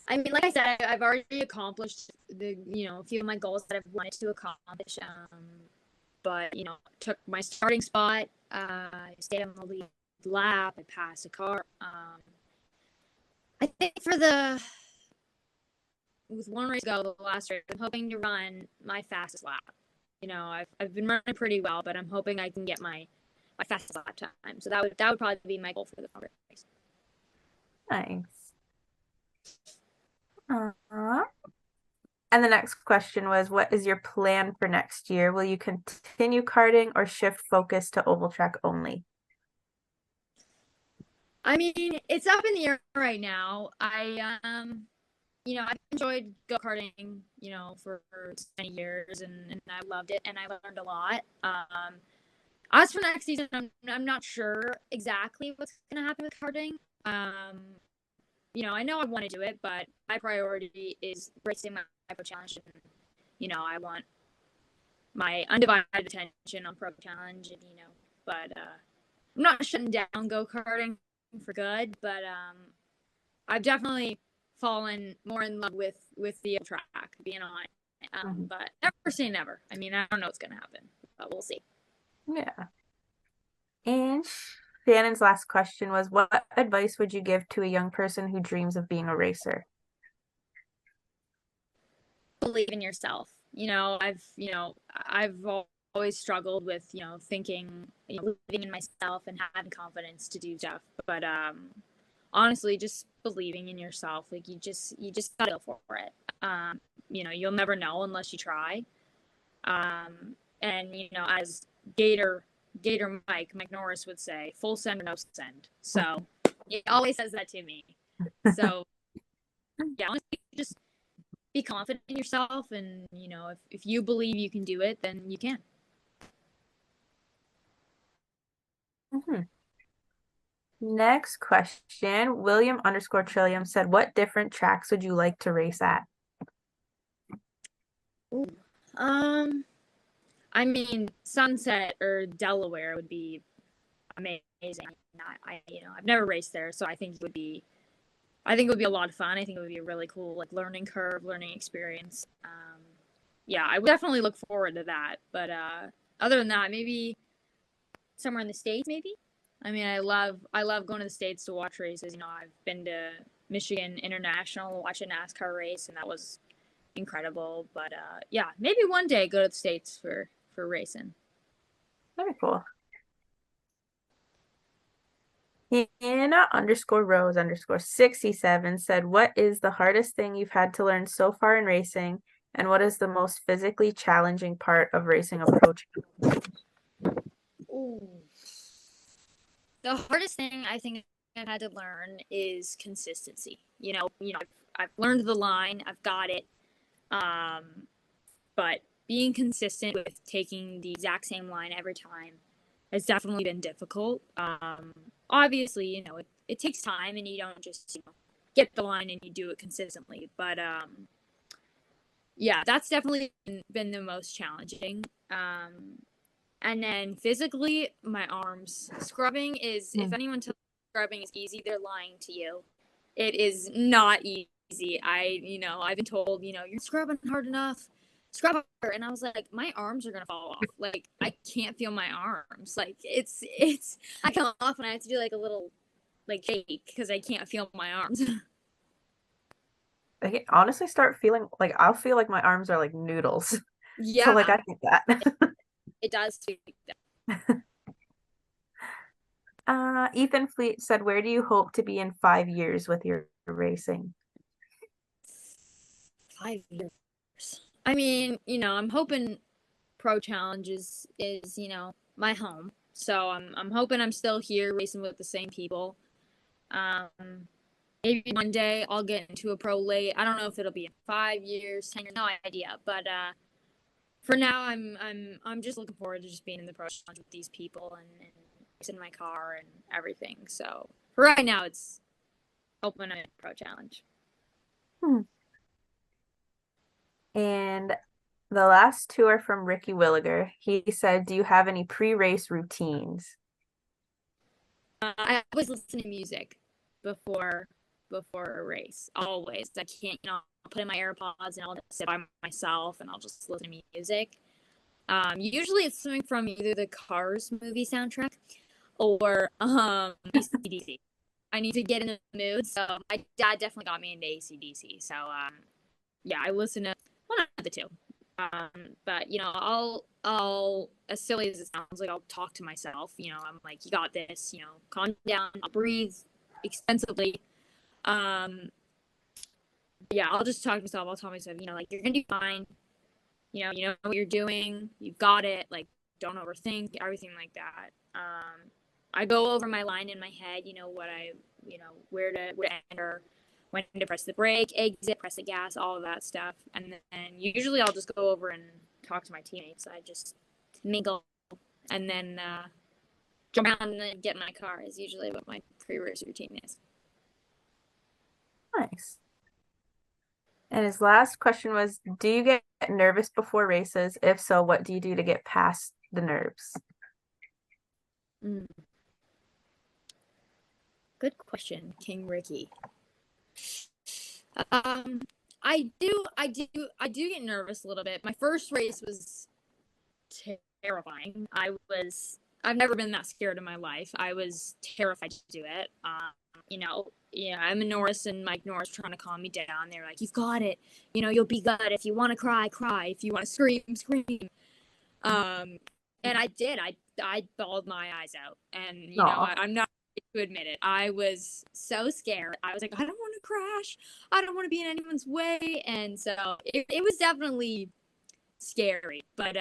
E: I mean, like I said, I've already accomplished a few of my goals that I've wanted to accomplish. But, took my starting spot, I stayed on the lead lap, I passed a car. I think with one race to go, the last race, I'm hoping to run my fastest lap. I've been running pretty well, but I'm hoping I can get my fastest lap time. So that would probably be my goal for the race.
D: Nice. And the next question was, what is your plan for next year? Will you continue karting or shift focus to oval track only?
E: I mean, it's up in the air right now. I've enjoyed go-karting, for many years, and I loved it, and I learned a lot. As for next season, I'm not sure exactly what's going to happen with karting. I know I want to do it, but my priority is racing my Pro Challenge. And, I want my undivided attention on Pro Challenge, and but I'm not shutting down go-karting for good, but I've definitely fallen more in love with the track, being on it. But never say never. I mean, I don't know what's going to happen, but we'll see.
D: Yeah. And Shannon's last question was, what advice would you give to a young person who dreams of being a racer?
E: Believe in yourself. I've always struggled with, thinking, believing in myself and having confidence to do stuff. But honestly, just believing in yourself. Like you just gotta go for it. You'll never know unless you try. And as Gator Mike Norris would say, full send or no send. So he always says that to me. So yeah, honestly, just be confident in yourself, and if you believe you can do it, then you can.
D: Next question, William_Trillium said, what different tracks would you like to race at?
E: I mean, Sunset or Delaware would be amazing. I've never raced there, so I think it would be a lot of fun. I think it would be a really cool, like, learning experience. Yeah, I would definitely look forward to that. But other than that, maybe somewhere in the States, maybe. I mean, I love going to the States to watch races. I've been to Michigan International, watch a NASCAR race, and that was incredible. But yeah, maybe one day go to the States for racing.
D: Very cool. Hannah_Rose_67 said, what is the hardest thing you've had to learn so far in racing, and what is the most physically challenging part of racing a pro challenge?
E: Ooh. The hardest thing I think I've had to learn is consistency. I've learned the line, I've got it, but being consistent with taking the exact same line every time has definitely been difficult. Obviously, it takes time, and you don't just get the line and you do it consistently. But yeah, that's definitely been the most challenging. And then physically, my arms. Scrubbing is, if anyone tells you scrubbing is easy, they're lying to you. It is not easy. I've been told, you're scrubbing hard enough. Scrub harder. And I was like, my arms are going to fall off. Like, I can't feel my arms. Like, I come off and I have to do like a little, like, shake because I can't feel my arms.
D: I can honestly start feeling like I'll feel like my arms are like noodles.
E: Yeah.
D: So like I think that.
E: It does too.
D: Ethan Fleet said, where do you hope to be in 5 years with your racing?
E: 5 years. I mean, I'm hoping Pro Challenges is my home. So I'm hoping I'm still here racing with the same people. Maybe one day I'll get into a pro late. I don't know if it'll be in 5 years, 10 years, no idea. But for now, I'm just looking forward to just being in the Pro Challenge with these people and in my car and everything. So for right now, it's hoping I'm in Pro Challenge.
D: And the last two are from Ricky Williger. He said, do you have any pre-race routines?
E: I always listen to music before a race. Always. I can't, I'll put in my AirPods and I'll just sit by myself and I'll just listen to music. Usually it's something from either the Cars movie soundtrack or AC/DC. I need to get in the mood. So my dad definitely got me into AC/DC. So yeah, I listen to one of the two. But I'll, as silly as it sounds, like I'll talk to myself. I'm like, you got this. Calm down. I'll breathe extensively. Yeah, I'll just talk to myself. I'll tell myself, like, you're gonna do fine. You know what you're doing. You've got it. Like, don't overthink, everything like that. I go over my line in my head. What I, where to enter. when to press the brake, exit, press the gas, all of that stuff. And then usually I'll just go over and talk to my teammates. I just mingle and then jump around and then get in my car is usually what my pre-race routine is.
D: Nice. And his last question was, do you get nervous before races? If so, what do you do to get past the nerves?
E: Good question, King Ricky. I do get nervous a little bit. My first race was terrifying. I've never been that scared in my life. I was terrified to do it. I'm a Norris and Mike Norris trying to calm me down. They're like, "You've got it. You'll be good. If you want to cry, cry. If you want to scream, scream." And I did. I bawled my eyes out, and I'm not to admit it. I was so scared. I was like, I don't want to crash. I don't want to be in anyone's way, and so it was definitely scary. But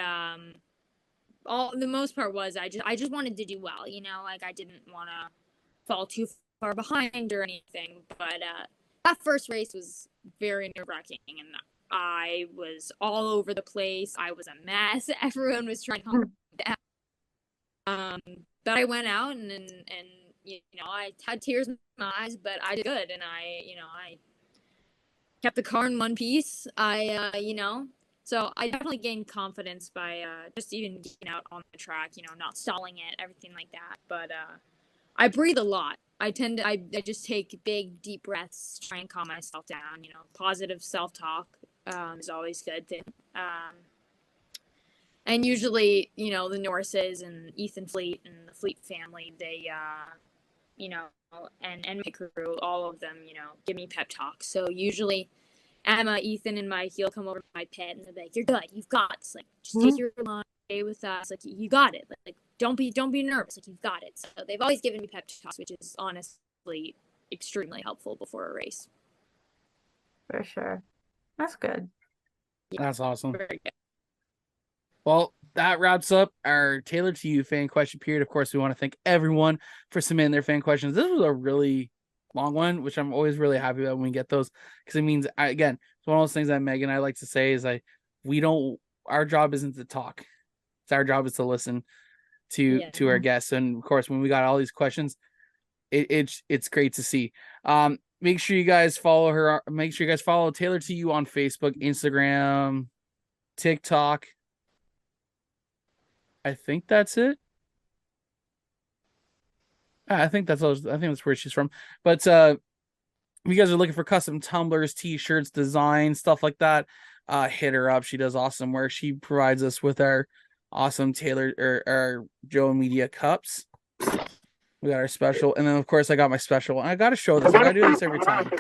E: all the most part was I just wanted to do well. Like I didn't want to fall too far behind or anything. But that first race was very nerve-wracking, and I was all over the place. I was a mess. Everyone was trying to calm me down. But I went out and I had tears in my eyes, but I did good, and I kept the car in one piece. So I definitely gained confidence by just even getting out on the track, not stalling it, everything like that. But I breathe a lot. I just take big, deep breaths, try and calm myself down. Positive self-talk is always a good thing. And usually, the Norrises and Ethan Fleet and the Fleet family, they, and my crew, all of them, give me pep talks. So usually Emma, Ethan, and Mike, you'll come over to my pit and they'll be like, "You're good. You've got this. Like, just take your line, stay with us. Like, you got it. Like, don't be nervous. Like, you've got it." So they've always given me pep talks, which is honestly extremely helpful before a race.
D: For sure. That's good.
C: Yeah, that's awesome.
E: Very good.
C: Well, that wraps up our Tailored to You fan question period. Of course, we want to thank everyone for submitting their fan questions. This was a really long one, which I'm always really happy about when we get those, because it means, again, it's one of those things that Megan and I like to say is our job isn't to talk. It's our job is to listen to our guests. And of course, when we got all these questions, it's great to see. Make sure you guys follow her. Make sure you guys follow Tailored to You on Facebook, Instagram, TikTok. I think that's it. I think that's all. I think that's where she's from. But if you guys are looking for custom tumblers, t-shirts, designs, stuff like that, hit her up. She does awesome work. She provides us with our awesome tailored our Joe Media cups. We got our special, and then of course I got my special one. I got to show this. I got to do this every time.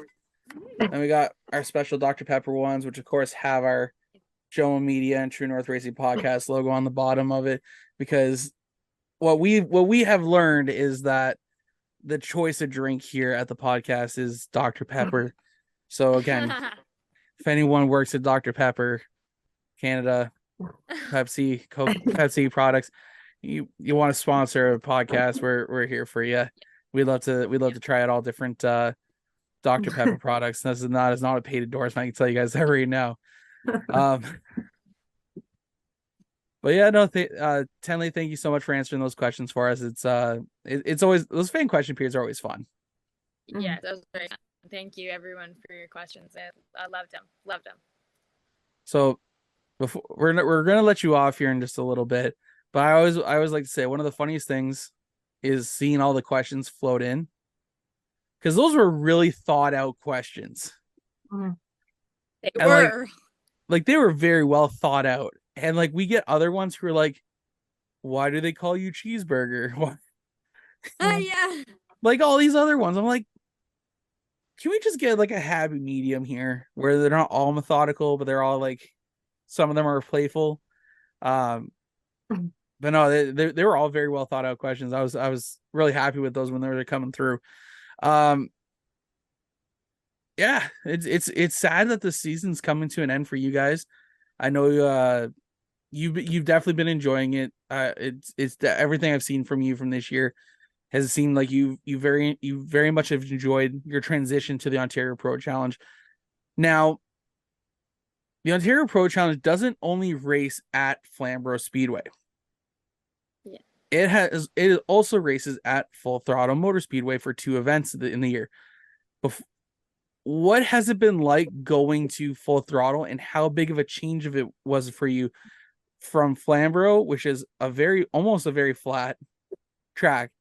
C: And we got our special Dr. Pepper ones, which of course have our Joe Media and True North Racing Podcast logo on the bottom of it, because what we have learned is that the choice of drink here at the podcast is Dr. Pepper. So again, if anyone works at Dr. Pepper, Canada, Pepsi, Coke, Pepsi products, you want to sponsor a podcast, we're here for you. We'd love to try out all different Dr. Pepper products. This is not a paid endorsement. I can tell you guys that right now. But yeah, no, Tenli, thank you so much for answering those questions for us. It's always, those fan question periods are always fun.
E: Yeah, that was very fun. Thank you everyone for your questions. I loved them. So
C: before we're gonna let you off here in just a little bit, but I always like to say one of the funniest things is seeing all the questions float in, because those were really thought out questions.
E: They were.
C: Like they were very well thought out. And like we get other ones who are like, why do they call you cheeseburger? What?
E: Yeah.
C: Like all these other ones. I'm like, can we just get like a happy medium here where they're not all methodical, but they're all like, some of them are playful. But no, they were all very well thought out questions. I was really happy with those when they were coming through. Yeah, it's sad that the season's coming to an end for you guys. I know you've definitely been enjoying it. It's everything I've seen from you from this year has seemed like you very much have enjoyed your transition to the Ontario Pro Challenge. Now, the Ontario Pro Challenge doesn't only race at Flamborough Speedway.
E: Yeah.
C: It also races at Full Throttle Motor Speedway for 2 events in the year. What has it been like going to Full Throttle, and how big of a change of it was for you from Flamborough, which is almost a very flat track,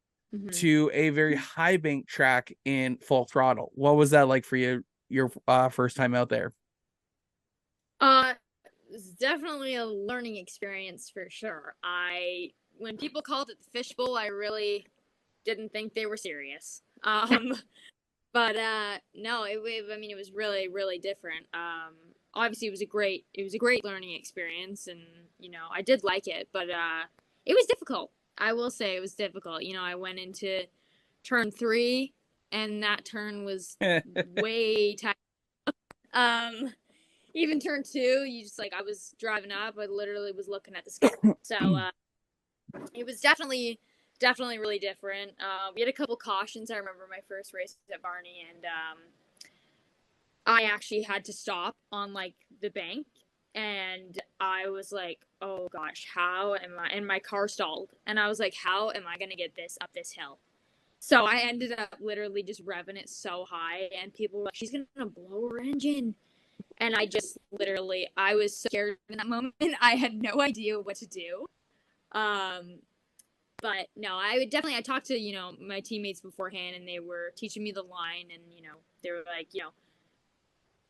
C: to a very high bank track in Full Throttle? What was that like for you, your first time out there?
E: It was definitely a learning experience for sure. When people called it the fishbowl, I really didn't think they were serious. But no, it was really, really different. Obviously, it was a great learning experience, and I did like it, but it was difficult. I will say it was difficult. I went into turn 3, and that turn was way tight. Even turn 2, I was driving up, I literally was looking at the sky. So it was definitely really different. We had a couple cautions. I remember my first race at Barney, and I actually had to stop on the bank, and I was like, oh gosh, how am I? And my car stalled, and I was like, how am I gonna get this up this hill? So I ended up literally just revving it so high, and people were like, she's gonna blow her engine. And I just literally, I was so scared in that moment. I had no idea what to do. But no, I talked to, my teammates beforehand, and they were teaching me the line, and, they were like,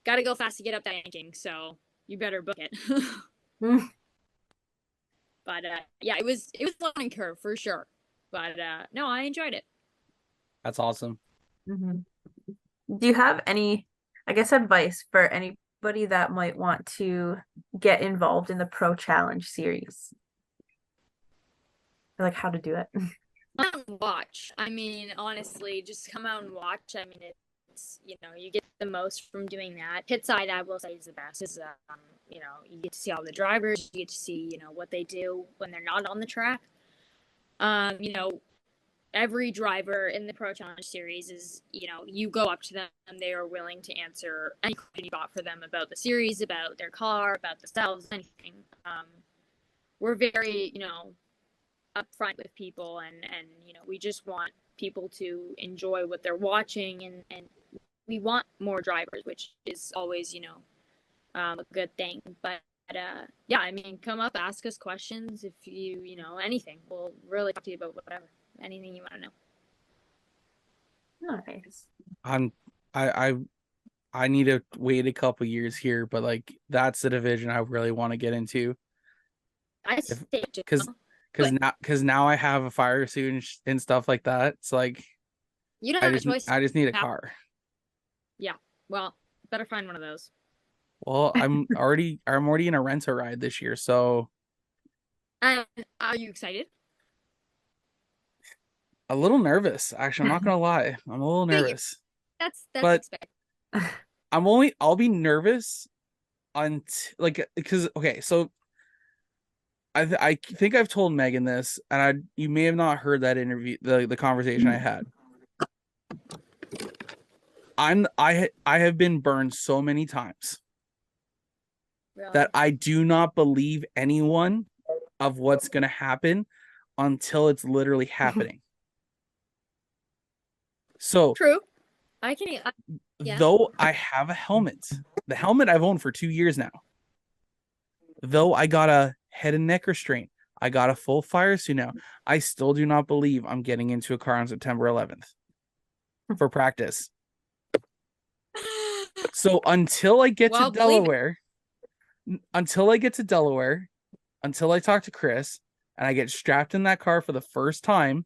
E: gotta go fast to get up that ranking, so you better book it. But yeah, it was a learning curve for sure. But no, I enjoyed it.
C: That's awesome.
D: Mm-hmm. Do you have any, I guess, advice for anybody that might want to get involved in the Pro Challenge series? Or how to do it?
E: Come out and watch. I mean, honestly, just come out and watch. I mean, it's, you get the most from doing that. Pit side, I will say, is the best. You get to see all the drivers. You get to see, what they do when they're not on the track. Every driver in the Pro Challenge series is, you go up to them, and they are willing to answer any question you got for them about the series, about their car, about themselves, anything. We're very, upfront with people, and we just want people to enjoy what they're watching, and we want more drivers, which is always, a good thing. But yeah, I mean, come up, ask us questions if you, anything. We'll really talk to you about whatever. Anything you want to know.
D: Nice.
C: I need to wait a couple years here, but that's the division I really want to get into. Because now I have a fire suit and stuff like that. It's
E: you don't have a choice.
C: I just need a car.
E: Yeah, well, better find one of those.
C: Well, I'm already in a rent-a-ride this year, so.
E: Are you excited?
C: A little nervous, actually. I'm not gonna lie. I'm a little nervous.
E: That's expected.
C: I'll be nervous until because okay, so I think I've told Megan this, and you may have not heard that interview, the conversation I had. I have been burned so many times that I do not believe anyone of what's gonna happen until it's literally happening. So
E: true. Yeah.
C: Though I have a helmet, the helmet I've owned for 2 years now. Though I got a head and neck restraint, I got a full fire suit now, I still do not believe I'm getting into a car on September 11th for practice. So until I get to Delaware, until I talk to Chris and I get strapped in that car for the first time,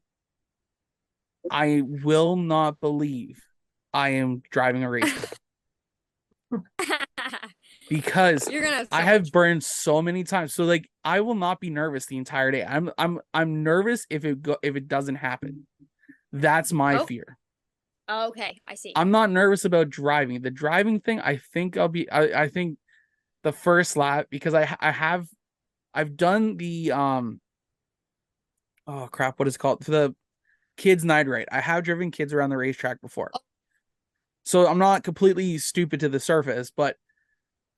C: I will not believe I am driving a race car. Because I have burned so many times. So I will not be nervous the entire day. I'm nervous if it doesn't happen. That's my fear.
E: Okay, I see.
C: I'm not nervous about driving. The driving thing, I think I think the first lap, because I've done the oh crap, what is it called? kids night ride. I have driven kids around the racetrack before. So I'm not completely stupid to the surface, but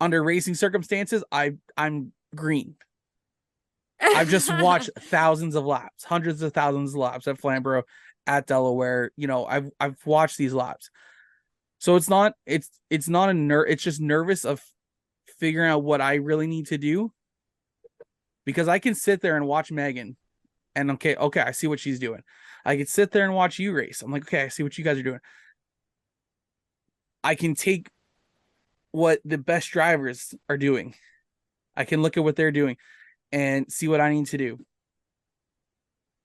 C: under racing circumstances, I'm green. I've just watched thousands of laps, hundreds of thousands of laps at Flamborough, at Delaware. You know, I've watched these laps. So it's not it's just nervous of figuring out what I really need to do, because I can sit there and watch Megan and okay, I see what she's doing. I can sit there and watch you race. I'm like, okay, I see what you guys are doing. I can take what the best drivers are doing. I can look at what they're doing and see what I need to do.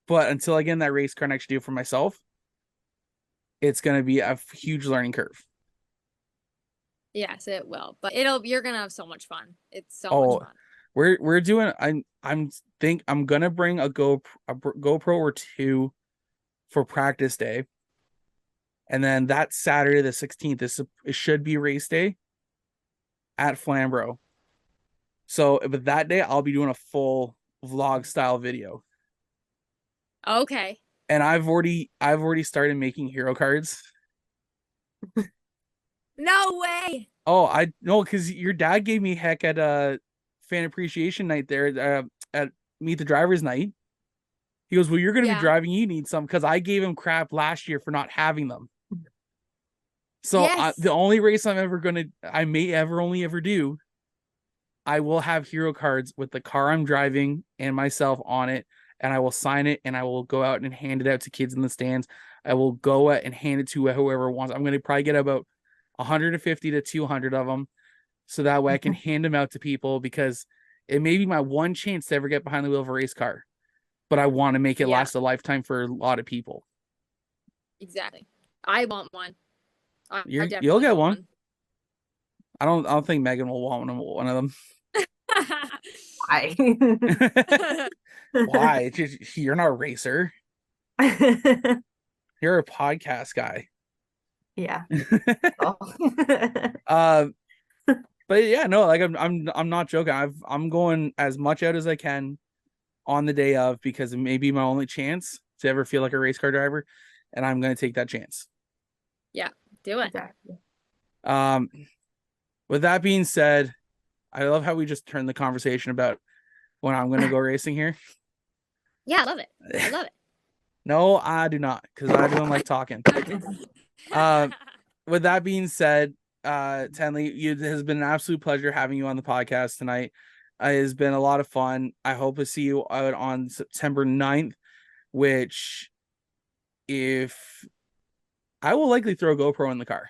C: But until I get in that race car and actually do it for myself, it's going to be a huge learning curve.
E: Yes, it will. But you're going to have so much fun. It's so much fun.
C: We're doing I'm going to bring a GoPro or two for practice day. And then that Saturday the 16th it should be race day at Flamborough. So, but that day I'll be doing a full vlog style video.
E: Okay.
C: And I've already started making hero cards.
E: No way.
C: Oh, I know, because your dad gave me heck at fan appreciation night there at Meet the Drivers night. He goes, well, you're going to be driving. You need some, because I gave him crap last year for not having them. So the only race I may ever do, I will have hero cards with the car I'm driving and myself on it, and I will sign it, and I will go out and hand it out to kids in the stands. I will go out and hand it to whoever wants. I'm going to probably get about 150 to 200 of them, so that way I can hand them out to people, because it may be my one chance to ever get behind the wheel of a race car, but I want to make it last a lifetime for a lot of people.
E: Exactly. I want one.
C: You'll get one. I don't think Megan will want one of them.
D: Why?
C: Why? You're not a racer. You're a podcast guy.
D: Yeah.
C: But yeah, no, like I'm not joking. I'm going as much out as I can on the day of, because it may be my only chance to ever feel like a race car driver, and I'm going to take that chance.
E: Yeah, do it.
D: Exactly.
C: With that being said, I love how we just turned the conversation about when I'm going to go racing here.
E: Yeah, I love it. I love it.
C: No, I do not, because I don't like talking. With that being said, Tenli, it has been an absolute pleasure having you on the podcast tonight. It has been a lot of fun. I hope to see you out on September 9th, which I will likely throw a GoPro in the car.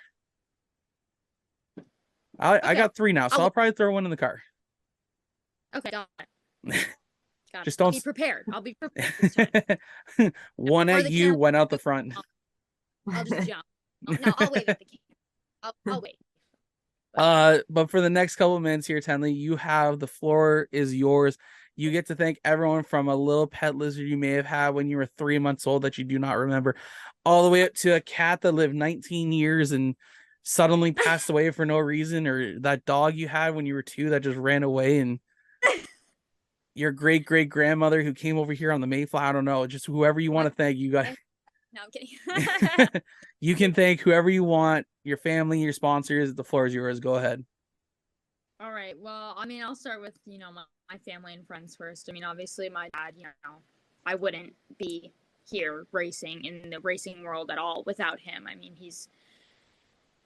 C: I got 3 now, so I'll probably throw one in the car.
E: Okay, got it.
C: Just don't
E: be prepared. I'll be prepared.
C: One at you, one out the front.
E: I'll just jump. No, I'll wait at the key. I'll wait.
C: But for the next couple of minutes here, Tenli, the floor is yours. You get to thank everyone, from a little pet lizard you may have had when you were 3 months old that you do not remember, all the way up to a cat that lived 19 years and suddenly passed away for no reason, or that dog you had when you were 2 that just ran away, and your great grandmother who came over here on the Mayflower. I don't know, just whoever you want to thank. You got.
E: No, I'm kidding.
C: You can thank whoever you want, your family, your sponsors. The floor is yours. Go ahead.
E: All right. Well, I mean, I'll start with, my family and friends first. I mean, obviously my dad, I wouldn't be here racing in the racing world at all without him. I mean, he's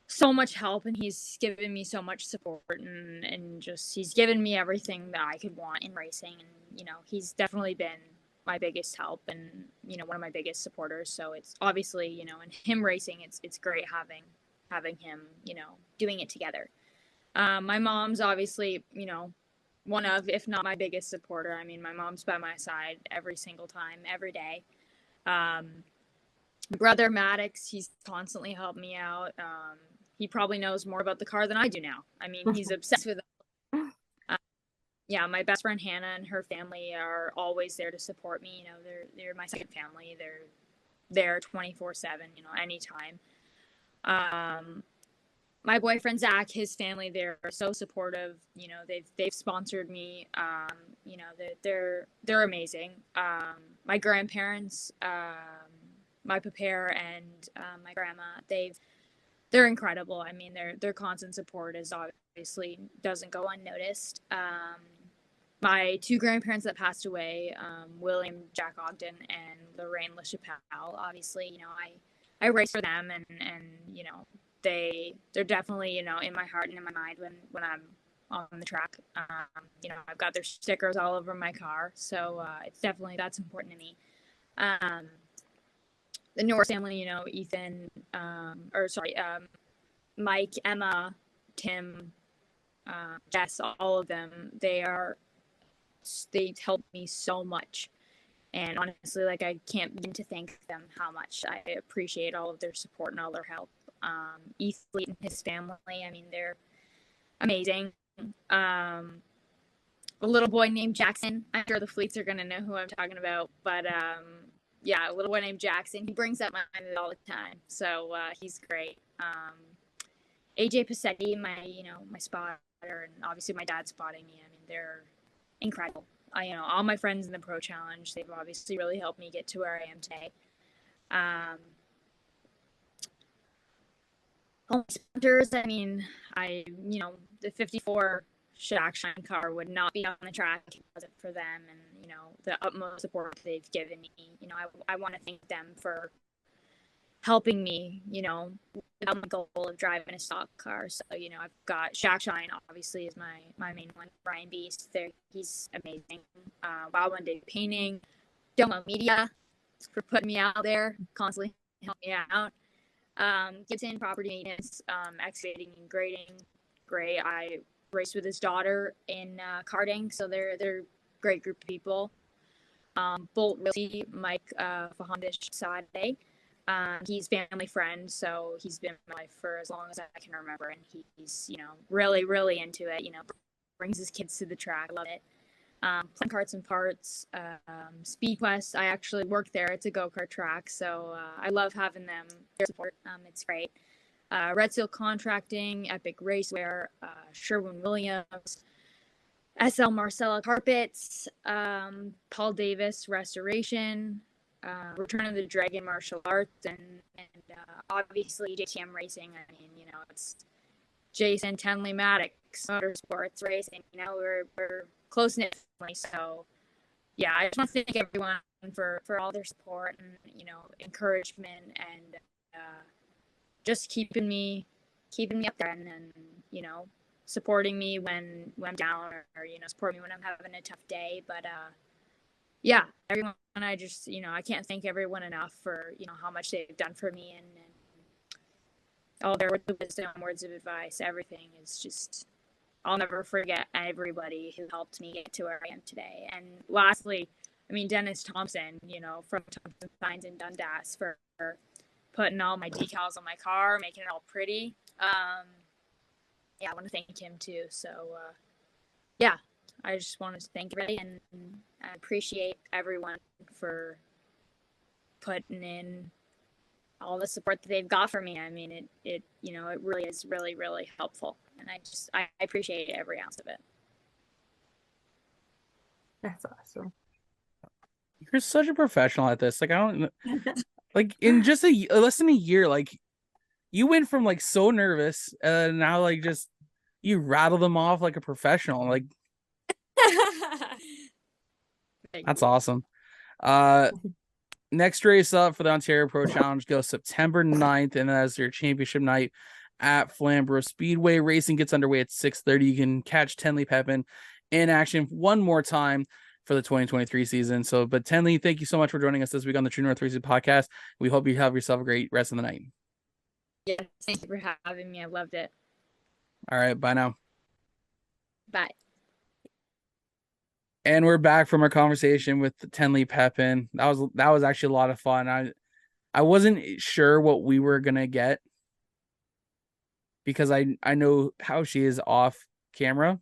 E: so much help, and he's given me so much support, and just, he's given me everything that I could want in racing. And, he's definitely been my biggest help, and, one of my biggest supporters. So it's obviously, in him racing, it's great having him, doing it together. My mom's obviously, one of, if not my biggest supporter. I mean, my mom's by my side every single time, every day. Brother Maddox, he's constantly helped me out. He probably knows more about the car than I do now. I mean, he's obsessed with it. Yeah, my best friend Hannah and her family are always there to support me. They're my second family. They're there 24/7, anytime. My boyfriend Zach, his family, they're so supportive. They've sponsored me. They're amazing. My grandparents, my prepare and my grandma, they're incredible. I mean, their constant support is obviously doesn't go unnoticed. My two grandparents that passed away, William Jack Ogden and Lorraine LaChapelle, obviously, I race for them, and they're definitely, in my heart and in my mind when I'm on the track. I've got their stickers all over my car, so it's definitely, that's important to me. The Norris family, Ethan, Mike, Emma, Tim, Jess, all of them, they've helped me so much. And honestly, I can't begin to thank them how much I appreciate all of their support and all their help. Ethan and his family, I mean, they're amazing. A little boy named Jackson. I'm sure the Fleets are going to know who I'm talking about. But, a little boy named Jackson. He brings up my mind all the time. So he's great. AJ Passetti, my spotter, and obviously my dad spotting me. I mean, they're incredible. All my friends in the Pro Challenge, they've obviously really helped me get to where I am today. Home sponsors, I mean, the 54 Shack Shine car would not be on the track if it wasn't for them, and, the utmost support they've given me. I want to thank them for helping me, without my goal of driving a stock car. So, I've got Shack Shine, obviously, is my main one. Brian Beast, he's amazing. Wow One Day Painting, Domo Media, for putting me out there, constantly helping me out. Gibson Property Maintenance, excavating and grading, great. I raced with his daughter in karting, so they're a great group of people. Bolt Realty, Mike Fahandish Sade. He's family friend, so he's been in my life for as long as I can remember, and he's, really, really into it, brings his kids to the track. I love it. Plan Carts and Parts, Speed Quest. I actually work there. It's a go-kart track, so I love having them, their support. It's great. Red Seal Contracting, Epic Racewear, Sherwin-Williams, SL Marcella Carpets, Paul Davis Restoration, Return of the Dragon Martial Arts, and obviously JTM Racing. I mean, it's Jason Tenli Maddox Motorsports Racing. We're close knit family. So yeah, I just want to thank everyone for all their support and encouragement, and just keeping me up there, and supporting me when I'm down, or supporting me when I'm having a tough day. But yeah, everyone, I just, I can't thank everyone enough for, how much they've done for me, and all their words of wisdom, words of advice, everything is just, I'll never forget everybody who helped me get to where I am today. And lastly, I mean, Dennis Thompson, from Thompson Signs in Dundas, for putting all my decals on my car, making it all pretty. I want to thank him too. So, I just wanted to thank everybody, and I appreciate everyone for putting in all the support that they've got for me. I mean, it really is really, really helpful, and I appreciate every ounce of it.
D: That's awesome.
C: You're such a professional at this. I don't in just less than a year, you went from so nervous, and now just you rattle them off like a professional. That's awesome. Next race up for the Ontario Pro Challenge goes September 9th, and that's their championship night at Flamborough Speedway. Racing gets underway at 6:30. You can catch Tenli Pepin in action one more time for the 2023 season. But Tenli, thank you so much for joining us this week on the True North Racing Podcast. We hope you have yourself a great rest of the night.
E: Yeah, thank you for having me. I loved it.
C: All right, bye now.
E: Bye.
C: And we're back from our conversation with Tenli Pepin. That was actually a lot of fun. I wasn't sure what we were gonna get, because I know how she is off camera,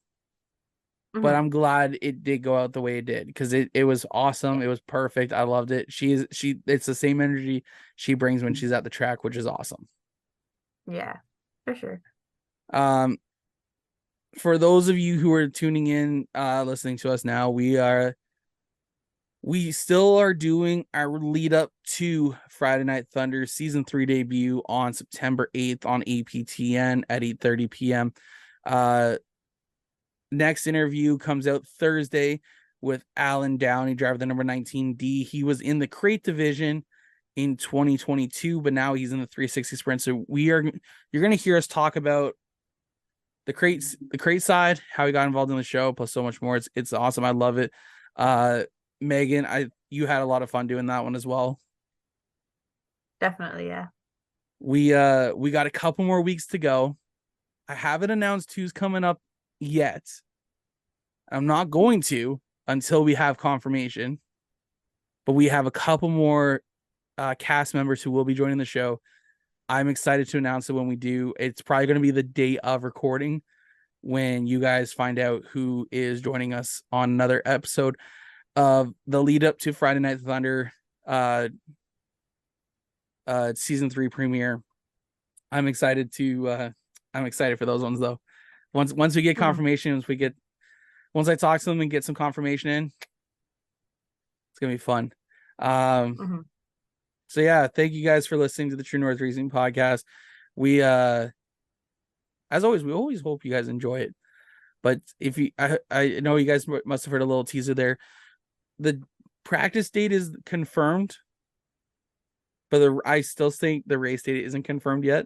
C: but I'm glad it did go out the way it did, because it was awesome. It was perfect. I loved it. It's the same energy she brings when she's at the track, which is awesome.
D: Yeah, for sure.
C: For those of you who are tuning in, listening to us now, we are We still are doing our lead up to Friday Night Thunder season 3 debut on September 8th on APTN at 8:30 p.m. Next interview comes out Thursday with Alan Downey, driver the number 19D. He was in the crate division in 2022, but now he's in the 360 sprint. So you're going to hear us talk about the crate side, how he got involved in the show, plus so much more. It's awesome. I love it. Megan, you had a lot of fun doing that one as well.
D: Definitely, yeah.
C: We got a couple more weeks to go. I haven't announced who's coming up yet. I'm not going to until we have confirmation. But we have a couple more cast members who will be joining the show. I'm excited to announce it when we do. It's probably going to be the day of recording when you guys find out who is joining us on another episode of the lead up to Friday Night Thunder season 3 premiere. I'm excited for those ones though. Once we get confirmation, once I talk to them and get some confirmation in, it's gonna be fun. So yeah, thank you guys for listening to the True North Racing podcast. We as always, we always hope you guys enjoy it. But if you I know you guys must have heard a little teaser there. The practice date is confirmed, but I still think the race date isn't confirmed yet.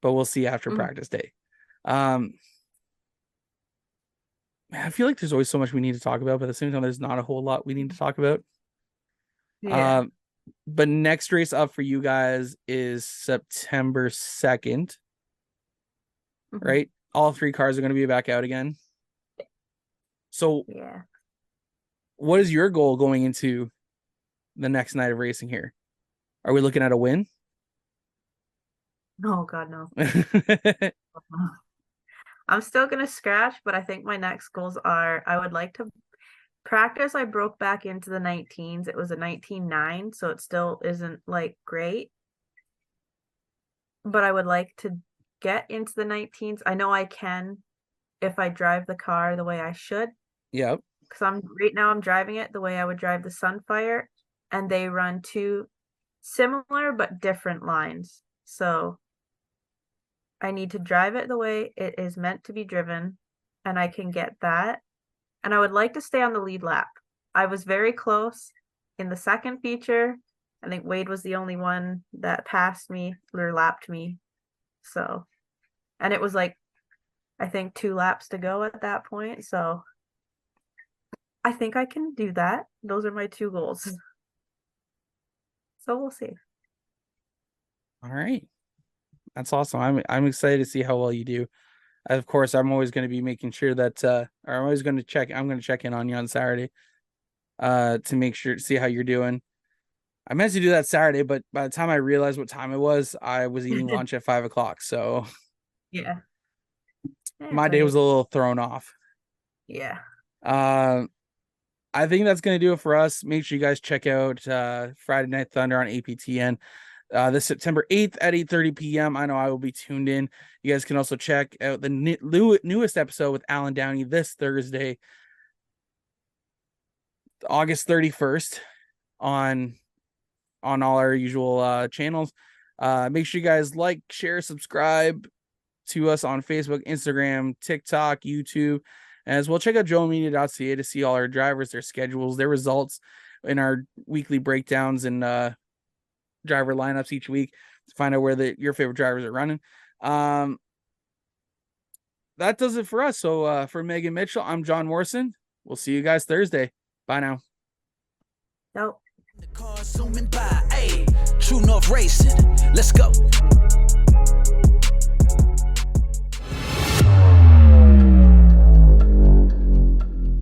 C: But we'll see after practice day. Man, I feel like there's always so much we need to talk about, but at the same time, there's not a whole lot we need to talk about.
D: Yeah.
C: But next race up for you guys is September 2nd, right? All 3 cars are going to be back out again. So,
D: yeah.
C: What is your goal going into the next night of racing here? Are we looking at a win?
D: Oh, God, no. I'm still going to scratch, but I think my next goals are I would like to practice. I broke back into the 19s. It was a 19.9, so it still isn't like great. But I would like to get into the 19s. I know I can if I drive the car the way I should.
C: Yep.
D: Because right now I'm driving it the way I would drive the Sunfire, and they run 2 similar but different lines. So I need to drive it the way it is meant to be driven, and I can get that. And I would like to stay on the lead lap. I was very close in the second feature. I think Wade was the only one that passed me or lapped me. So, and it was like, I think 2 laps to go at that point. So I think I can do that. Those are my 2 goals. So we'll see.
C: All right. That's awesome. I'm excited to see how well you do. Of course, I'm always going to be making sure that I'm going to check in on you on Saturday to make sure to see how you're doing. I meant to do that Saturday, but by the time I realized what time it was, I was eating lunch at 5:00. So
D: yeah,
C: my day was a little thrown off.
D: Yeah.
C: I think that's going to do it for us. Make sure you guys check out Friday Night Thunder on APTN. This September 8th at 8:30 p.m. I know I will be tuned in. You guys can also check out the newest episode with Alan Downey this Thursday, August 31st on all our usual channels. Make sure you guys like, share, subscribe to us on Facebook, Instagram, TikTok, YouTube, as well. Check out joelmedia.ca to see all our drivers, their schedules, their results in our weekly breakdowns and driver lineups each week to find out where your favorite drivers are running. That does it for us. So for Megan Mitchell, I'm John Morrison. We'll see you guys Thursday. Bye now.
D: Nope.
F: The car zooming by, hey, True North Racing, let's go.